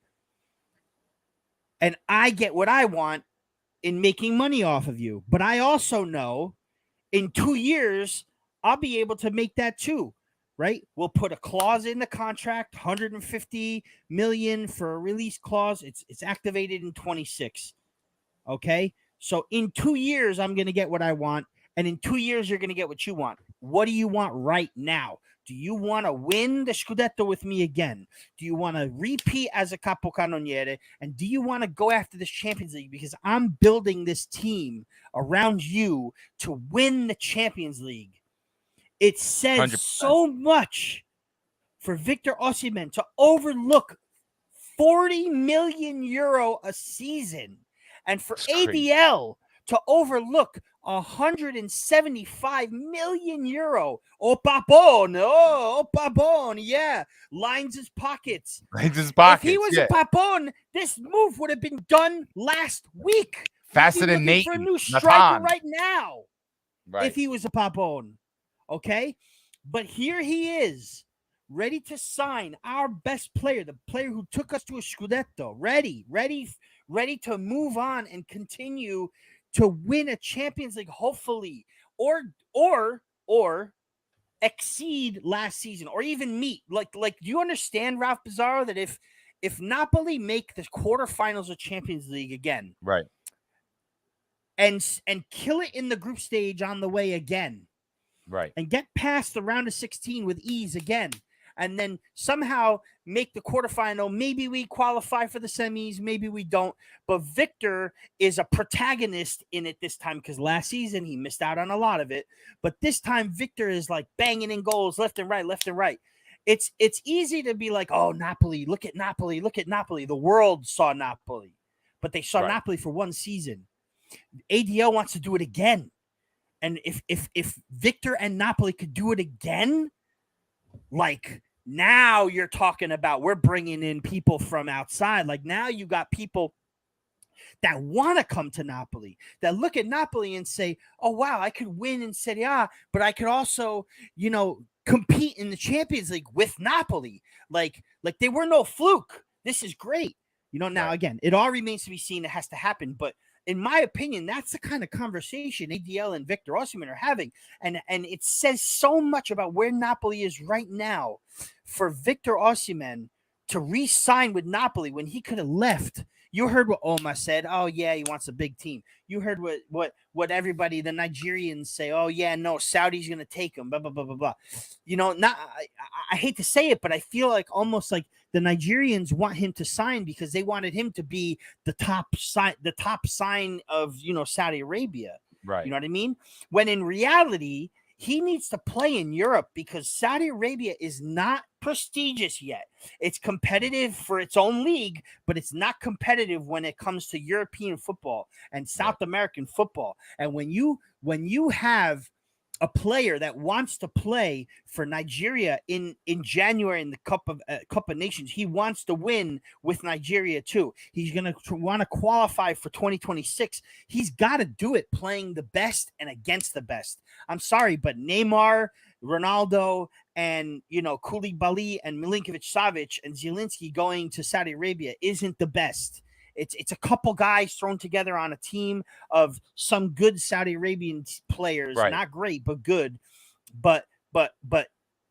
And I get what I want in making money off of you. But I also know in 2 years, I'll be able to make that too, right? We'll put a clause in the contract, 150 million for a release clause. It's activated in 26. Okay. So in 2 years, I'm going to get what I want. And in 2 years, you're going to get what you want. What do you want right now? Do you want to win the Scudetto with me again? Do you want to repeat as a capocannoniere? And do you want to go after this Champions League? Because I'm building this team around you to win the Champions League. It says 100%. so much for Victor Osimhen to overlook 40 million euro a season, and for ADL to overlook 175 million euro. Oh, Papone, yeah. Lines his pockets. If he was a Papone, this move would have been done last week. Faster than Nate. For a new striker right now. Right. If he was a Papone. Okay? But here he is, ready to sign our best player, the player who took us to a Scudetto, ready to move on and continue to win a Champions League, hopefully, or exceed last season, or even meet. Like, do you understand, Ralph Pizarro, that if Napoli make the quarterfinals of Champions League again, right, and kill it in the group stage on the way again, right, and get past the round of 16 with ease again, and then somehow make the quarterfinal. Maybe we qualify for the semis, maybe we don't. But Victor is a protagonist in it this time, because last season he missed out on a lot of it. But this time Victor is like banging in goals left and right, left and right. It's easy to be like, oh, Napoli, look at Napoli, look at Napoli. The world saw Napoli, but they saw Napoli for one season. ADL wants to do it again. And if Victor and Napoli could do it again, like, now you're talking about, we're bringing in people from outside. Like, now you got people that want to come to Napoli, that look at Napoli and say, oh, wow, I could win in Serie A, but I could also, compete in the Champions League with Napoli. Like they were no fluke. This is great. Now, again, it all remains to be seen. It has to happen. But in my opinion, that's the kind of conversation ADL and Victor Osimhen are having. And it says so much about where Napoli is right now for Victor Osimhen to re-sign with Napoli when he could have left. You heard what Oma said. Oh, yeah, he wants a big team. You heard what everybody, the Nigerians, say. Oh, yeah, no, Saudi's going to take him, blah, blah, blah, blah, blah. I hate to say it, but I feel like almost like the Nigerians want him to sign because they wanted him to be the top sign of, Saudi Arabia. Right. You know what I mean? When in reality, he needs to play in Europe because Saudi Arabia is not prestigious yet. It's competitive for its own league, but it's not competitive when it comes to European football and South American football. And when you have a player that wants to play for Nigeria in January in the Cup of Nations, he wants to win with Nigeria too. He's going to want to qualify for 2026. He's got to do it playing the best and against the best. I'm sorry, but Neymar, Ronaldo, and Koulibaly and Milinkovic-Savic and Zielinski going to Saudi Arabia isn't the best. It's a couple guys thrown together on a team of some good Saudi Arabian players, not great, but good. But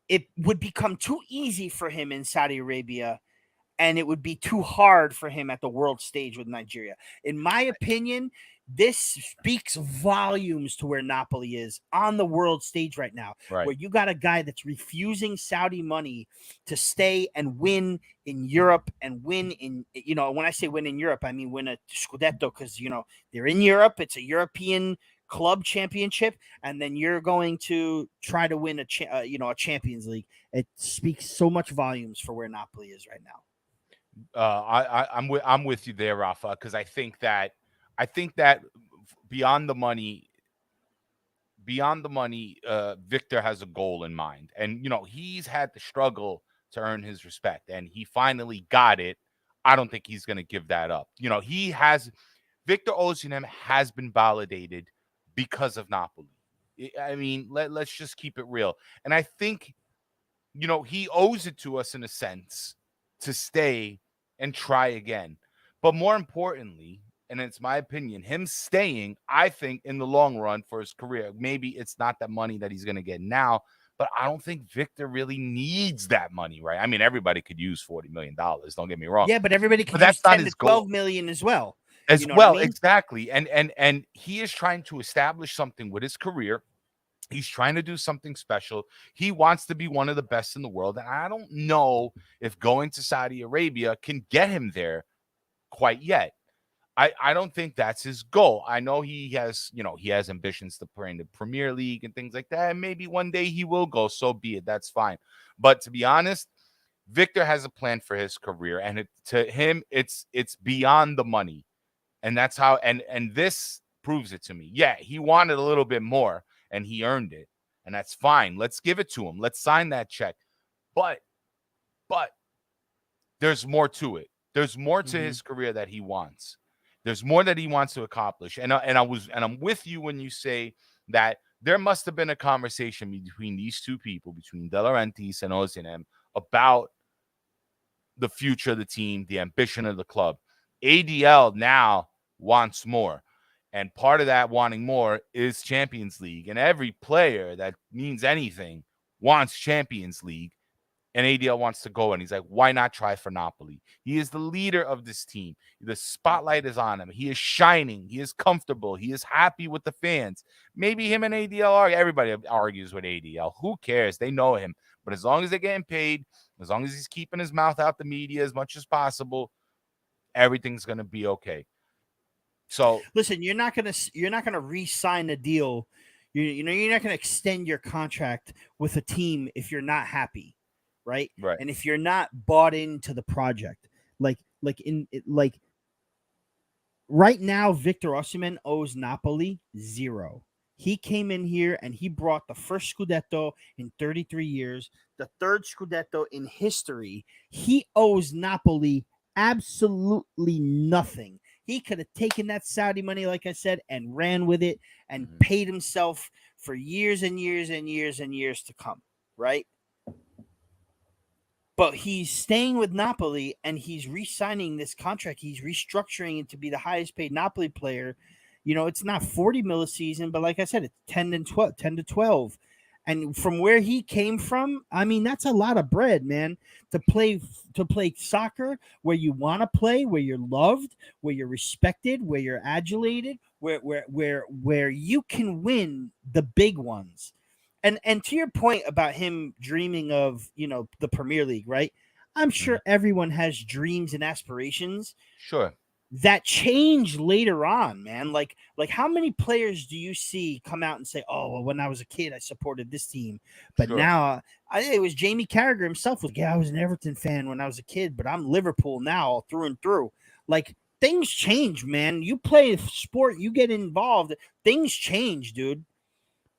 it would become too easy for him in Saudi Arabia, and it would be too hard for him at the world stage with Nigeria. In my opinion, this speaks volumes to where Napoli is on the world stage right now, where you got a guy that's refusing Saudi money to stay and win in Europe and win in, when I say win in Europe, I mean win a Scudetto, because, they're in Europe. It's a European club championship, and then you're going to try to win a Champions League. It speaks so much volumes for where Napoli is right now. I'm with you there, Rafa, because I think that beyond the money, Victor has a goal in mind. And, he's had to struggle to earn his respect, and he finally got it. I don't think he's going to give that up. Victor Osimhen has been validated because of Napoli. I mean, let's just keep it real. And I think, he owes it to us in a sense to stay and try again. But more importantly, and it's my opinion, him staying, I think, in the long run for his career, maybe it's not the money that he's going to get now, but I don't think Victor really needs that money, right? I mean, everybody could use $40 million. Don't get me wrong. Yeah, but everybody But could use that's not 10 to his 12 goal million as well. as You know what I well. mean? Exactly. And he is trying to establish something with his career. He's trying to do something special. He wants to be one of the best in the world. And I don't know if going to Saudi Arabia can get him there quite yet. I don't think that's his goal. I know he has ambitions to play in the Premier League and things like that. And maybe one day he will go, so be it. That's fine. But to be honest, Victor has a plan for his career. And to him, it's beyond the money. And that's how, and this proves it to me. Yeah, he wanted a little bit more and he earned it. And that's fine. Let's give it to him. Let's sign that check. But there's more to it. There's more to his career that he wants. There's more that he wants to accomplish. And I'm with you when you say that there must have been a conversation between these two people, between De Laurentiis and Osimhen, about the future of the team, the ambition of the club. ADL now wants more. And part of that wanting more is Champions League. And every player that means anything wants Champions League. And ADL wants to go. And he's like, why not try for Napoli? He is the leader of this team. The spotlight is on him. He is shining. He is comfortable. He is happy with the fans. Maybe him and ADL argue. Everybody argues with ADL. Who cares? They know him. But as long as they're getting paid, as long as he's keeping his mouth out the media as much as possible, everything's going to be okay. So listen, you're not gonna re-sign a deal. You're not gonna extend your contract with a team if you're not happy, right? Right. And if you're not bought into the project, like right now, Victor Osimhen owes Napoli zero. He came in here and he brought the first Scudetto in 33 years, the third Scudetto in history. He owes Napoli absolutely nothing. He could have taken that Saudi money, like I said, and ran with it and paid himself for years and years and years and years to come, right? But he's staying with Napoli and he's re-signing this contract. He's restructuring it to be the highest paid Napoli player. It's not 40 mil a season, but like I said, it's 10 to 12. And from where he came from, I mean, that's a lot of bread, man. To play soccer where you want to play, where you're loved, where you're respected, where you're adulated, where you can win the big ones. And to your point about him dreaming of, the Premier League, right? I'm sure everyone has dreams and aspirations. Sure. That change later on, man. Like how many players do you see come out and say, "Oh, well, when I was a kid, I supported this team, but now it was Jamie Carragher himself was, yeah, I was an Everton fan when I was a kid, but I'm Liverpool now through and through." Like things change, man. You play sport, you get involved, things change, dude.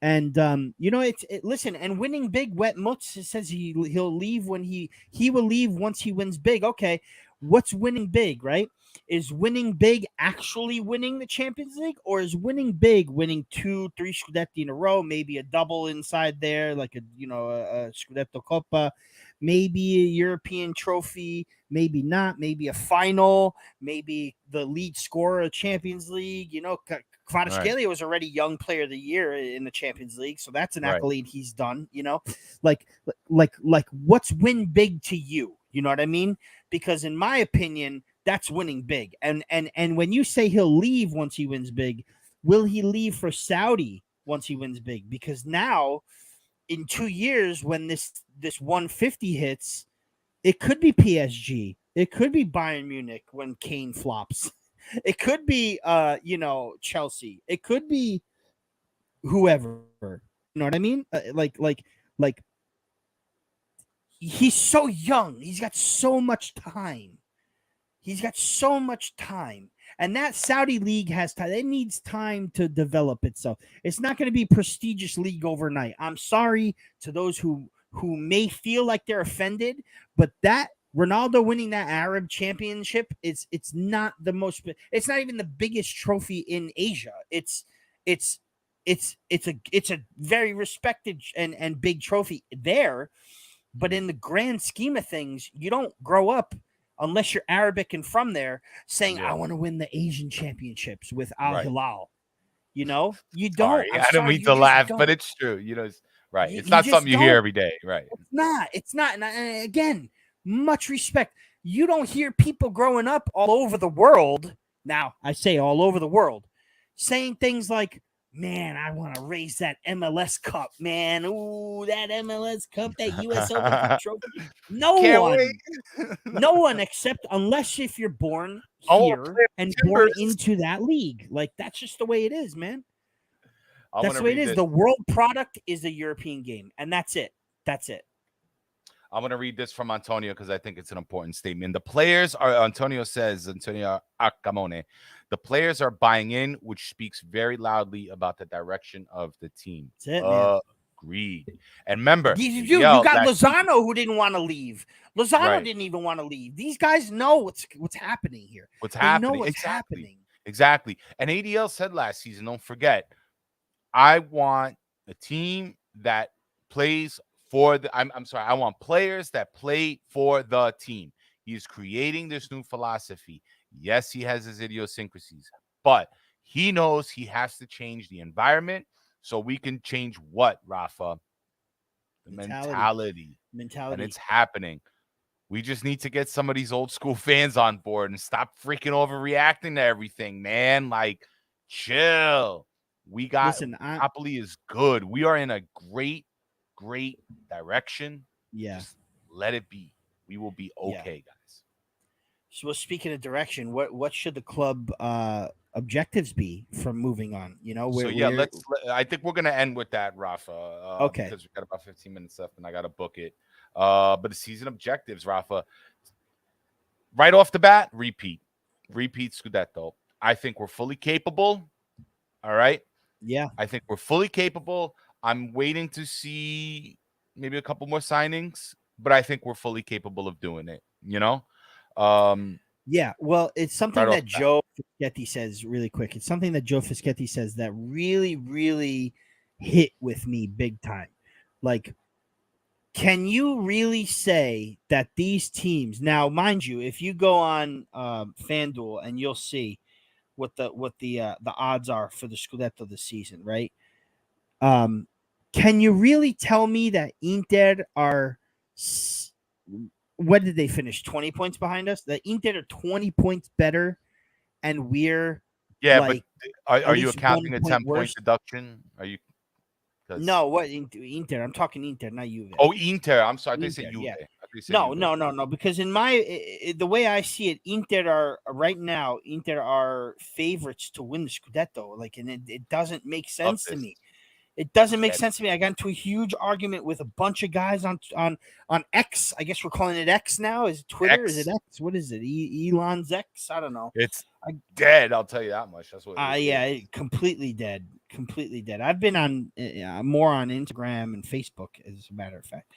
And listen, and winning big. Wet Mutz says he'll leave when he will leave once he wins big. Okay, what's winning big, right? Is winning big actually winning the Champions League, or is winning big winning 2-3 Scudetti in a row, maybe a double inside there, like a Scudetto Coppa, maybe a European trophy, maybe not, maybe a final, maybe the lead scorer of Champions League. Kvaratskhelia was already Young Player of the Year in the Champions League, so that's an accolade he's done. Like what's win big to you? You know what I mean? Because in my opinion, that's winning big. And when you say he'll leave once he wins big, will he leave for Saudi once he wins big? Because now, in 2 years, when this 150 hits, it could be PSG, it could be Bayern Munich when Kane flops. It could be, Chelsea. It could be whoever. You know what I mean? Like he's so young. He's got so much time. And that Saudi league has time. It needs time to develop itself. It's not going to be a prestigious league overnight. I'm sorry to those who may feel like they're offended, but that Ronaldo winning that Arab championship, it's not the most, it's not even the biggest trophy in Asia. It's it's a very respected and big trophy there. But in the grand scheme of things, you don't grow up unless you're Arabic and from there saying, I want to win the Asian championships with Al Right. Hilal. You know, you Sorry, don't. I'm I don't sorry, mean you to just laugh, but don't. it's true. Right. It's You not just something you hear don't. every day. Right. It's not. And again, much respect. You don't hear people growing up all over the world. Now, I say all over the world, saying things like, man, I want to raise that MLS Cup, man. Ooh, that MLS Cup, that US Open Cup trophy. No Can't one, wait. no one except unless if you're born I want to here play with and born Timbers. into that league. Like, that's just the way it is, man. I want That's to the way it read is. this. The world product is a European game, and that's it. That's it. I'm going to read this from Antonio because I think it's an important statement. The players are, Antonio Acamone, the players are buying in, which speaks very loudly about the direction of the team. That's it, man. Agreed. And remember, You got Lozano who didn't want to leave. Lozano didn't even want to leave. These guys know what's happening here. They know what's happening. Exactly. And ADL said last season, don't forget, I want a team that plays for the I'm sorry, I want players that play for the team. He is creating this new philosophy. Yes, he has his idiosyncrasies, but he knows he has to change the environment so we can change what, Rafa? The mentality. And it's happening. We just need to get some of these old school fans on board and stop freaking overreacting to everything, man. Like, chill. Napoli is good. We are in a great direction. Yeah. Just let it be. We will be okay, guys. So speaking of direction, what should the club objectives be from moving on? You know, I think we're gonna end with that, Rafa. Okay. Because we've got about 15 minutes left and I gotta book it. But the season objectives, Rafa. Right off the bat, repeat Scudetto. I think we're fully capable. All right. Yeah. I think we're fully capable. I'm waiting to see maybe a couple more signings, but I think we're fully capable of doing it, you know? Yeah, well, it's something that Joe Fischetti says really quick. It's something that Joe Fischetti says that really, really hit with me big time. Like, can you really say that these teams now, mind you, if you go on FanDuel and you'll see what the odds are for the Scudetto this season, right? Can you really tell me that Inter are what did they finish? 20 points behind us? The Inter are 20 points better, and we're but are you accounting a 10-point deduction? Are you? No, what Inter? I'm talking Inter, not Juve. Oh, Inter. I'm sorry. They say Juve. Yeah. No. Because in the way I see it, Inter are right now. Inter are favorites to win the Scudetto. Like, and it doesn't make sense to me. It doesn't make sense to me. I got into a huge argument with a bunch of guys on X. I guess we're calling it X now. Is it Twitter? X. Is it X? What is it? Elon's X? I don't know. It's dead. I'll tell you that much. That's what. Yeah, completely dead. Completely dead. I've been on more on Instagram and Facebook, as a matter of fact.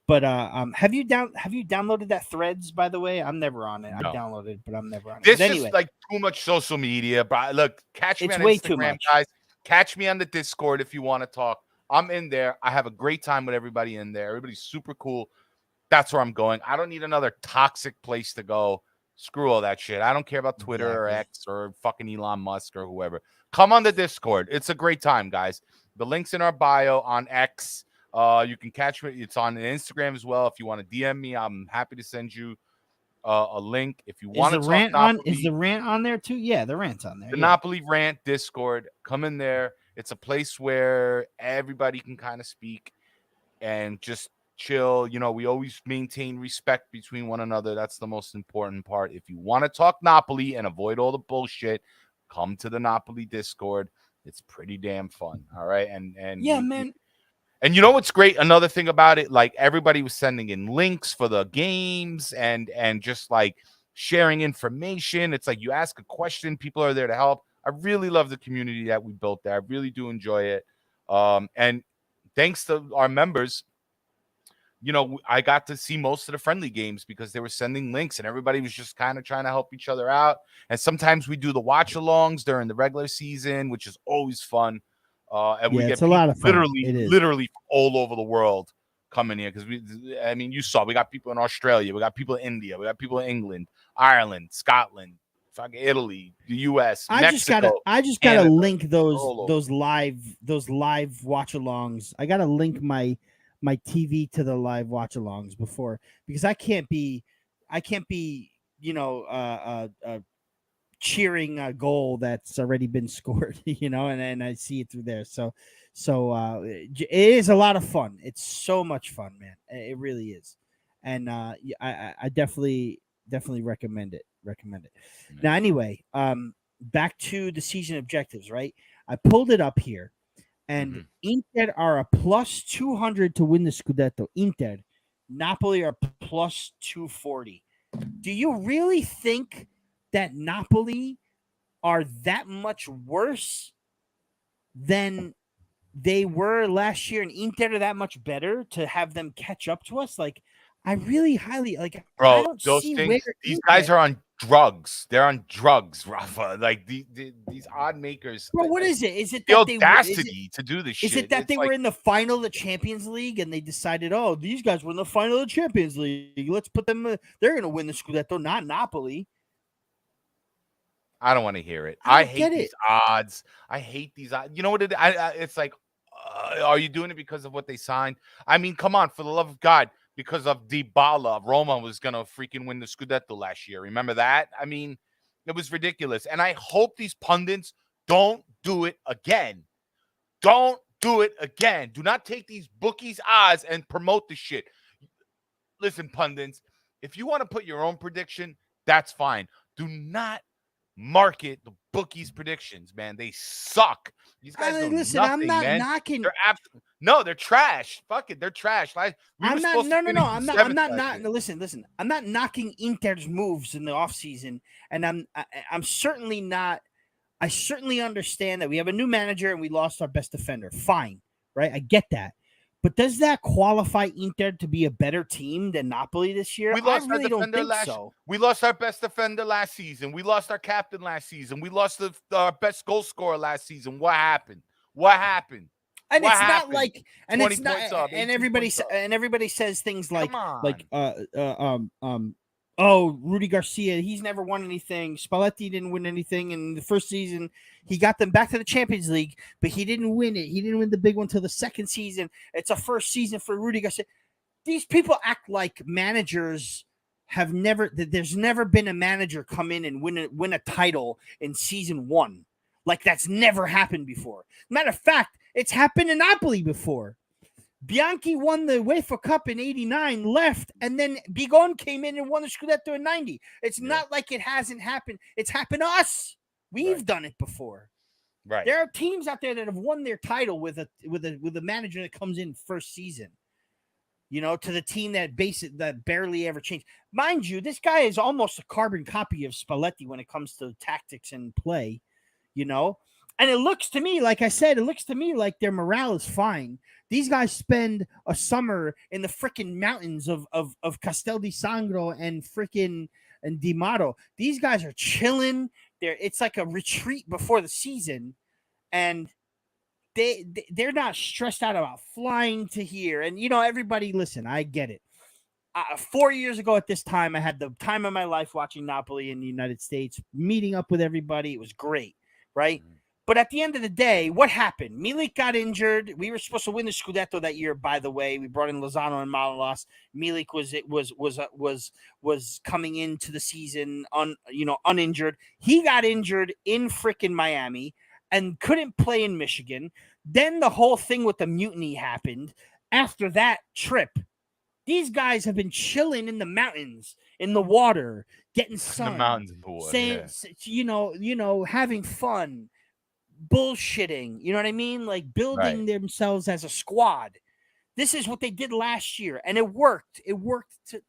But have you downloaded that Threads? By the way, I'm never on it. No. I downloaded it, but I'm never on it. This is like too much social media, bro. Look, catch me on Instagram, guys. Catch me on the Discord if you want to talk. I'm in there. I have a great time with everybody in there. Everybody's super cool. That's where I'm going. I don't need another toxic place to go. Screw all that shit. I don't care about Twitter or X or fucking Elon Musk or whoever. Come on the Discord. It's a great time, guys. The link's in our bio on X. You can catch me. It's on Instagram as well. If you want to DM me, I'm happy to send you a link. If you want to talk Napoli, is the rant on there too? Yeah, the rant's on there. The Napoli Rant Discord. Come in there. It's a place where everybody can kind of speak and just chill. You know, we always maintain respect between one another. That's the most important part. If you want to talk Napoli and avoid all the bullshit, come to the Napoli Discord. It's pretty damn fun. All right. And yeah, man. And you know what's great? Another thing about it, like everybody was sending in links for the games and just like sharing information. It's like you ask a question, people are there to help. I really love the community that we built there. I really do enjoy it. And thanks to our members, you know, I got to see most of the friendly games because they were sending links and everybody was just kind of trying to help each other out. And sometimes we do the watch alongs during the regular season, which is always fun. And we Yeah, get it's a people lot of fun. It is. literally all over the world coming here because you saw we got people in Australia, we got people in India, we got people in England, Ireland, Scotland, fucking Italy, the U.S., Mexico. I just gotta Canada, link those all over. live watch alongs. I gotta link my TV to the live watch alongs before, because I can't be cheering a goal that's already been scored, and I see it through there. So it is a lot of fun. It's so much fun, man. It really is. And I definitely recommend it. Now, anyway, back to the season objectives, right? I pulled it up here, and Inter are a plus 200 to win the Scudetto. Inter, Napoli are plus 240. Do you really think that Napoli are that much worse than they were last year, and Inter are that much better to have them catch up to us? Like, I really highly I Bro, don't those see things. where These guys are on drugs. They're on drugs, Rafa. Like these odd makers. Bro, what is it? Is it The that they audacity to do this shit? Is it that they were in the final of the Champions League and they decided, oh, these guys were in the final of the Champions League, let's put them? They're going to win the Scudetto, not Napoli. I don't want to hear it. I hate these odds. I hate these odds. You know what it's like? Are you doing it because of what they signed? I mean, come on, for the love of God. Because of Dybala, Roma was going to freaking win the Scudetto last year. Remember that? I mean, it was ridiculous. And I hope these pundits don't do it again. Don't do it again. Do not take these bookies' odds and promote the shit. Listen, pundits, if you want to put your own prediction, that's fine. Do not market the bookies' predictions, man. They suck. These guys know nothing, I'm not man. knocking. They're trash. Fuck it, they're trash. I'm not. Listen. I'm not knocking Inter's moves in the offseason, and I'm certainly not. I certainly understand that we have a new manager and we lost our best defender. Fine, right? I get that. But does that qualify Inter to be a better team than Napoli this year? We lost I really don't think so. We lost our best defender last season. We lost our captain last season. We lost our best goal scorer last season. What happened? And it's not like, and it's not, and everybody says things like, oh, Rudy Garcia, he's never won anything. Spalletti didn't win anything in the first season. He got them back to the Champions League, but he didn't win it. He didn't win the big one till the second season. It's a first season for Rudy Garcia. These people act like managers there's never been a manager come in and win a title in season one. Like, that's never happened before. Matter of fact, it's happened in Napoli before. Bianchi won the UEFA Cup in 89, left, and then Bigon came in and won the Scudetto in 90. It's not like it hasn't happened. It's happened to us. We've done it before. Right. There are teams out there that have won their title with a manager that comes in first season. To the team that barely ever changed. Mind you, this guy is almost a carbon copy of Spalletti when it comes to tactics and play, And it looks to me, like I said, like their morale is fine. These guys spend a summer in the freaking mountains of Castel di Sangro and Di Mato. These guys are chilling. It's like a retreat before the season, and they're not stressed out about flying to here. And everybody, listen, I get it. 4 years ago at this time, I had the time of my life watching Napoli in the United States, meeting up with everybody. It was great, right? Mm-hmm. But at the end of the day, what happened? Milik got injured. We were supposed to win the Scudetto that year, by the way. We brought in Lozano and Manolas. Milik was coming into the season uninjured. He got injured in freaking Miami and couldn't play in Michigan. Then the whole thing with the mutiny happened. After that trip, these guys have been chilling in the mountains, in the water, getting sun, in the mountains, in the water, saying, having fun. Bullshitting, you know what I mean? Like building themselves as a squad. This is what they did last year, and it worked. It worked to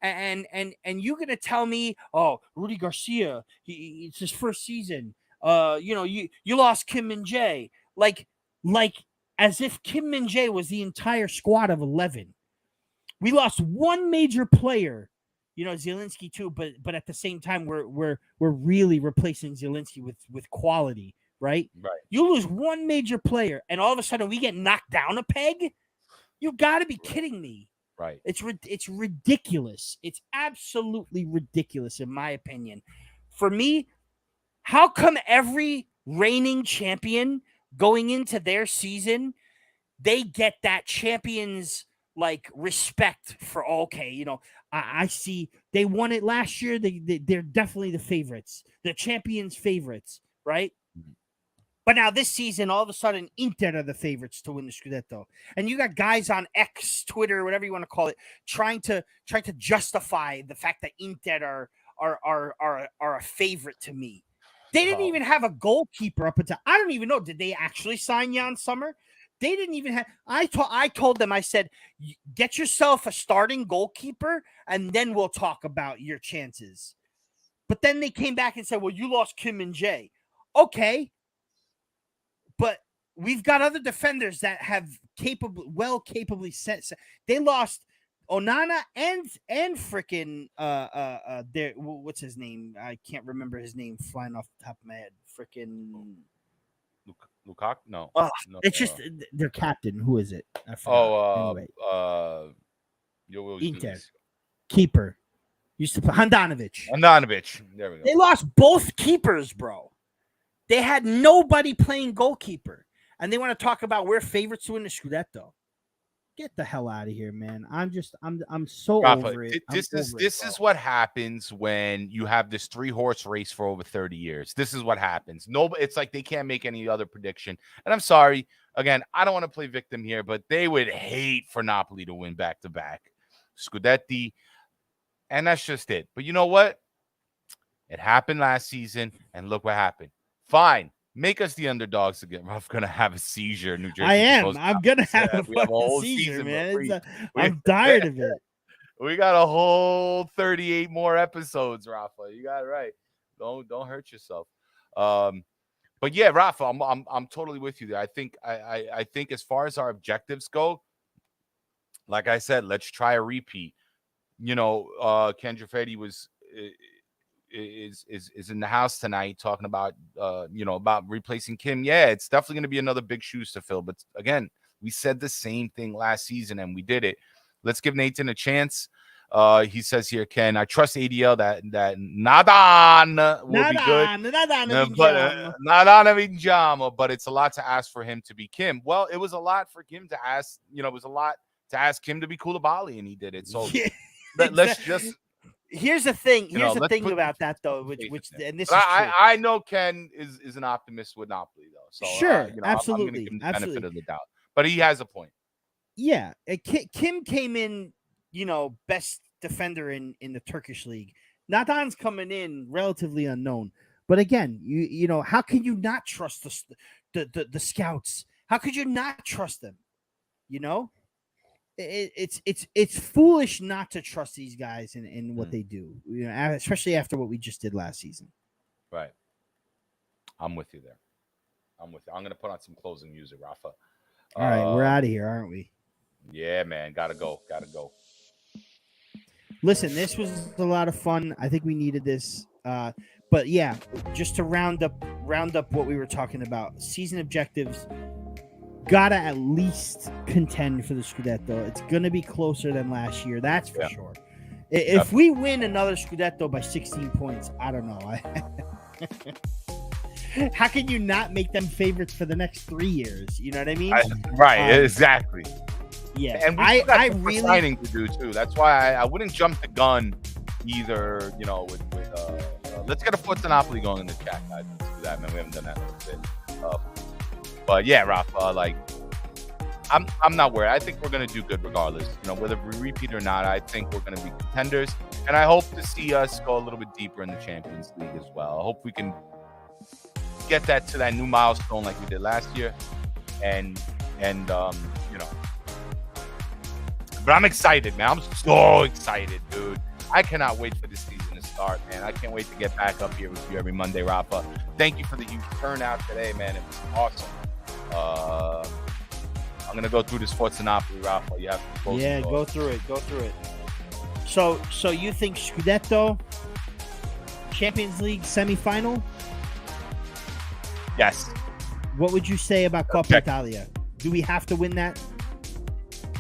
and you're gonna tell me, oh, Rudy Garcia, it's his first season. You lost Kim Min-jae, like as if Kim Min-jae was the entire squad of 11. We lost one major player. Zielinski too, but at the same time, we're really replacing Zielinski with quality. right? Right. You lose one major player, and all of a sudden we get knocked down a peg. You got to be kidding me. Right. It's ridiculous. It's absolutely ridiculous, in my opinion. For me, how come every reigning champion going into their season, they get that champion's like respect for, okay, you know, I see they won it last year. They're definitely the favorites, the champions' favorites, right? But now this season, all of a sudden, Inter are the favorites to win the Scudetto, and you got guys on X, Twitter, whatever you want to call it, trying to justify the fact that Inter are a favorite to me. They didn't even have a goalkeeper up until, I don't even know. Did they actually sign Jan Sommer? They didn't even have. I told them, I said, get yourself a starting goalkeeper, and then we'll talk about your chances. But then they came back and said, well, you lost Kim and Jay. Okay. But we've got other defenders that have capably set. They lost Onana and freaking their, what's his name? I can't remember his name flying off the top of my head. Freaking Lukaku? No. No. It's just their captain. Who is it? I forgot. Anyway. Inter keeper used to play Handanovic. There we go. They lost both keepers, bro. They had nobody playing goalkeeper, and they want to talk about we're favorites to win the Scudetto. Get the hell out of here, man! I'm so Rafa, over it. This is what happens when you have this 3-horse race for over 30 years. This is what happens. It's like they can't make any other prediction. And I'm sorry, again, I don't want to play victim here, but they would hate for Napoli to win back-to-back Scudetti, and that's just it. But you know what? It happened last season, and look what happened. Fine. Make us the underdogs again. I'm going to have a seizure in New Jersey. I am. I'm going to have a fucking seizure, man. I'm tired of it. We got a whole 38 more episodes, Rafa. You got it right. Don't hurt yourself. But yeah, Rafa, I'm totally with you there. I think as far as our objectives go, like I said, let's try a repeat. You know, Kendra Freddy is in the house tonight talking about about replacing Kim. Yeah, it's definitely going to be another big shoes to fill. But again, we said the same thing last season and we did it. Let's give Nathan a chance. He says here, Ken, I trust ADL that Nadan will be good. Nadan, but it's a lot to ask for him to be Kim. Well, it was a lot for Kim to ask. You know, it was a lot to ask him to be Koulibaly, and he did it. So let's just. Here's the thing. Here's the thing about that, though, which and this is I know Ken is an optimist with Napoli, though. So sure, absolutely, I'm going to give him the benefit of the doubt, but he has a point. Yeah, Kim came in, best defender in the Turkish league. Nadan's coming in relatively unknown, but again, you know, how can you not trust the scouts? How could you not trust them? You know. It's foolish not to trust these guys in what they do, especially after what we just did last season. Right. I'm with you there. I'm going to put on some closing music, Rafa. All right, we're out of here, aren't we? Yeah, man. Gotta go. Listen, this was a lot of fun. I think we needed this. But yeah, just to round up what we were talking about, season objectives. Gotta at least contend for the Scudetto. It's gonna be closer than last year, that's for sure. If we win another Scudetto by 16 points, I don't know. How can you not make them favorites for the next 3 years? You know what I mean? Exactly. Yeah, and I really signing to do too. That's why I wouldn't jump the gun either. You know, with let's get a Forza Napoli going in the chat, guys. Let's do that, man. We haven't done that in a bit. But yeah, Rafa, like I'm not worried. I think we're gonna do good regardless. You know, whether we repeat or not, I think we're gonna be contenders, and I hope to see us go a little bit deeper in the Champions League as well. I hope we can get that to that new milestone like we did last year, and you know. But I'm excited, man. I'm so excited, dude. I cannot wait for this season to start, man. I can't wait to get back up here with you every Monday, Rafa. Thank you for the huge turnout today, man. It was awesome. I'm gonna go through this Forza Napoli, Rafa. You have to go through it. So you think Scudetto, Champions League semifinal? Yes. What would you say about Coppa Okay. Italia? Do we have to win that?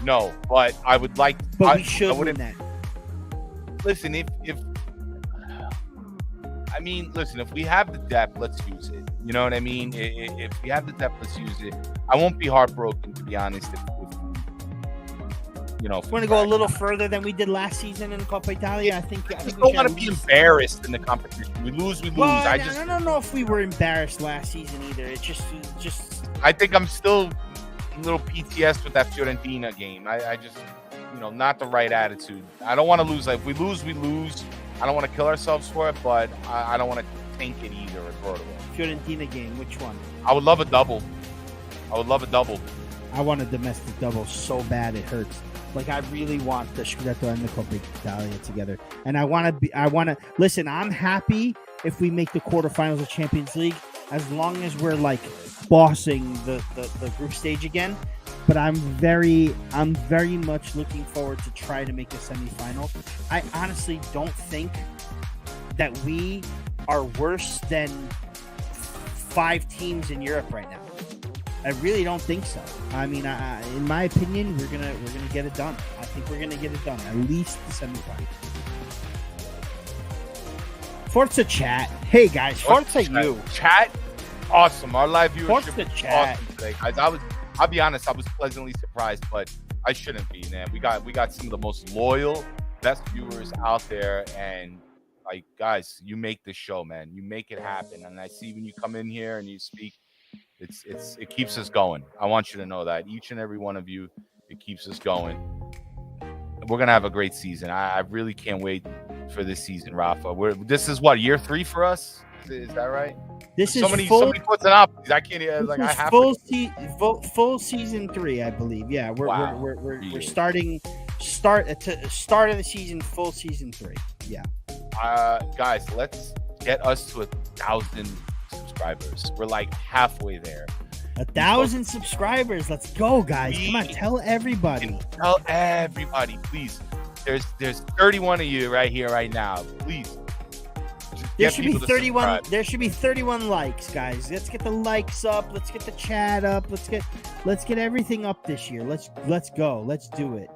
No, but I would like. But we should win wouldn't- that. Listen, if we have the depth, let's use it. You know what I mean? If we have the depth, let's use it. I won't be heartbroken, to be honest. If Want to go a little further than we did last season in Coppa Italia? I think I we don't want should to be at least- embarrassed in the competition. We lose. Well, I don't know if we were embarrassed last season either. It's just. I think I'm still a little PTS with that Fiorentina game. I just, not the right attitude. I don't want to lose. Like, if we lose, we lose. I don't want to kill ourselves for it, but I don't want to tank it either or throw it away. Fiorentina game, which one? I would love a double. I want a domestic double so bad it hurts. Like, I really want the Scudetto and the Coppa Italia together. And I want to listen, I'm happy if we make the quarterfinals of Champions League, as long as we're like bossing the group stage again. But I'm very much looking forward to try to make the semifinal. I honestly don't think that we are worse than 5 teams in Europe right now. I really don't think so. I mean, in my opinion, we're gonna get it done. I think we're gonna get it done, at least the semifinal. Forza chat. Hey guys, Forza you. Chat, awesome. Our live viewership Forza is chat. awesome today, guys. I'll be honest, I was pleasantly surprised, but I shouldn't be, man. We got some of the most loyal, best viewers out there, and like, guys, you make this show, man. You make it happen, and I see when you come in here and you speak. It keeps us going. I want you to know that each and every one of you, it keeps us going. We're gonna have a great season. I really can't wait for this season, Rafa. This is what, year 3 for us? Is that right? This is so many full Fortinopoli. I can't like. I have full season 3, I believe. Yeah, we're starting at the start of the season, full season 3. Yeah. Guys, let's get us to 1,000 subscribers. We're like halfway there. 1,000 subscribers. Let's go, guys. Come on, tell everybody. Tell everybody, please. There's 31 of you right here, right now. Please. There should be 31. There should be 31 likes, guys. Let's get the likes up. Let's get the chat up. Let's get everything up this year. Let's go. Let's do it.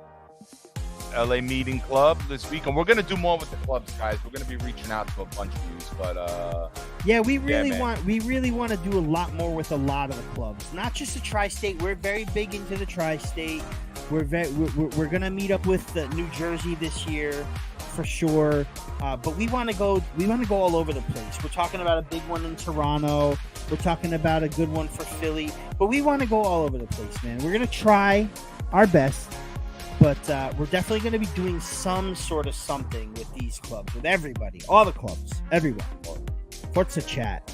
LA Meeting Club this week, and we're gonna do more with the clubs, guys. We're gonna be reaching out to a bunch of you, but yeah, we really want to do a lot more with a lot of the clubs, not just the tri-state. We're very big into the tri-state. We're gonna meet up with New Jersey this year for sure, but we want to go all over the place. We're talking about a big one in Toronto. We're talking about a good one for Philly, but we want to go all over the place, man. We're gonna try our best. But we're definitely going to be doing some sort of something with these clubs, with everybody, all the clubs, everyone. Forza chat.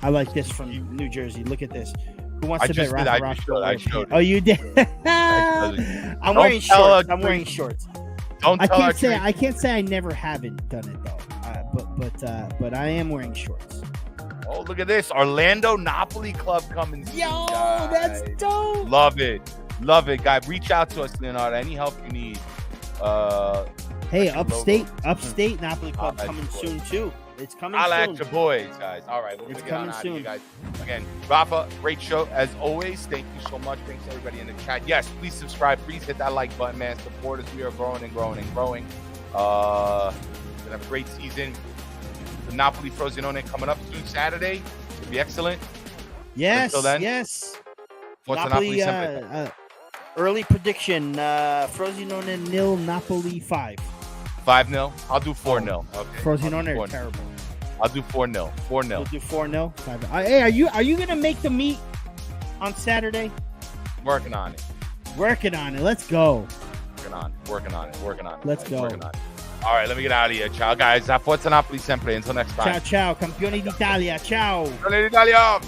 I like this from New Jersey. Look at this. Who wants to bet Rafa? I showed it. Oh, you did? I'm wearing shorts. I can't say I never haven't done it though. But I am wearing shorts. Oh, look at this. Orlando Napoli Club coming. Yo, that's dope. Love it, guys. Reach out to us, Leonardo. Any help you need. Hey, upstate Napoli Club coming soon too. It's coming soon. I'll at your boys, guys. All right, we're gonna get on out of here, guys. Again, Rafa, great show as always. Thank you so much. Thanks to everybody in the chat. Yes, please subscribe. Please hit that like button, man. Support us. We are growing and growing and growing. Gonna have a great season. The Napoli Frosinone coming up soon Saturday. It'll be excellent. Yes. Until then, yes. Napoli, early prediction: Frosinone 0, Napoli 5. 5-0. I'll do 4-0. Okay. Frosinone are terrible. I'll do 4-0. 4-0. We'll do 4-0. Hey, are you gonna make the meet on Saturday? Working on it. Let's go. Working on it. Let's go. All right, let me get out of here. Ciao, guys. A Forza Napoli sempre. Until next time. Ciao, campioni d'Italia. Ciao. Campioni d'Italia.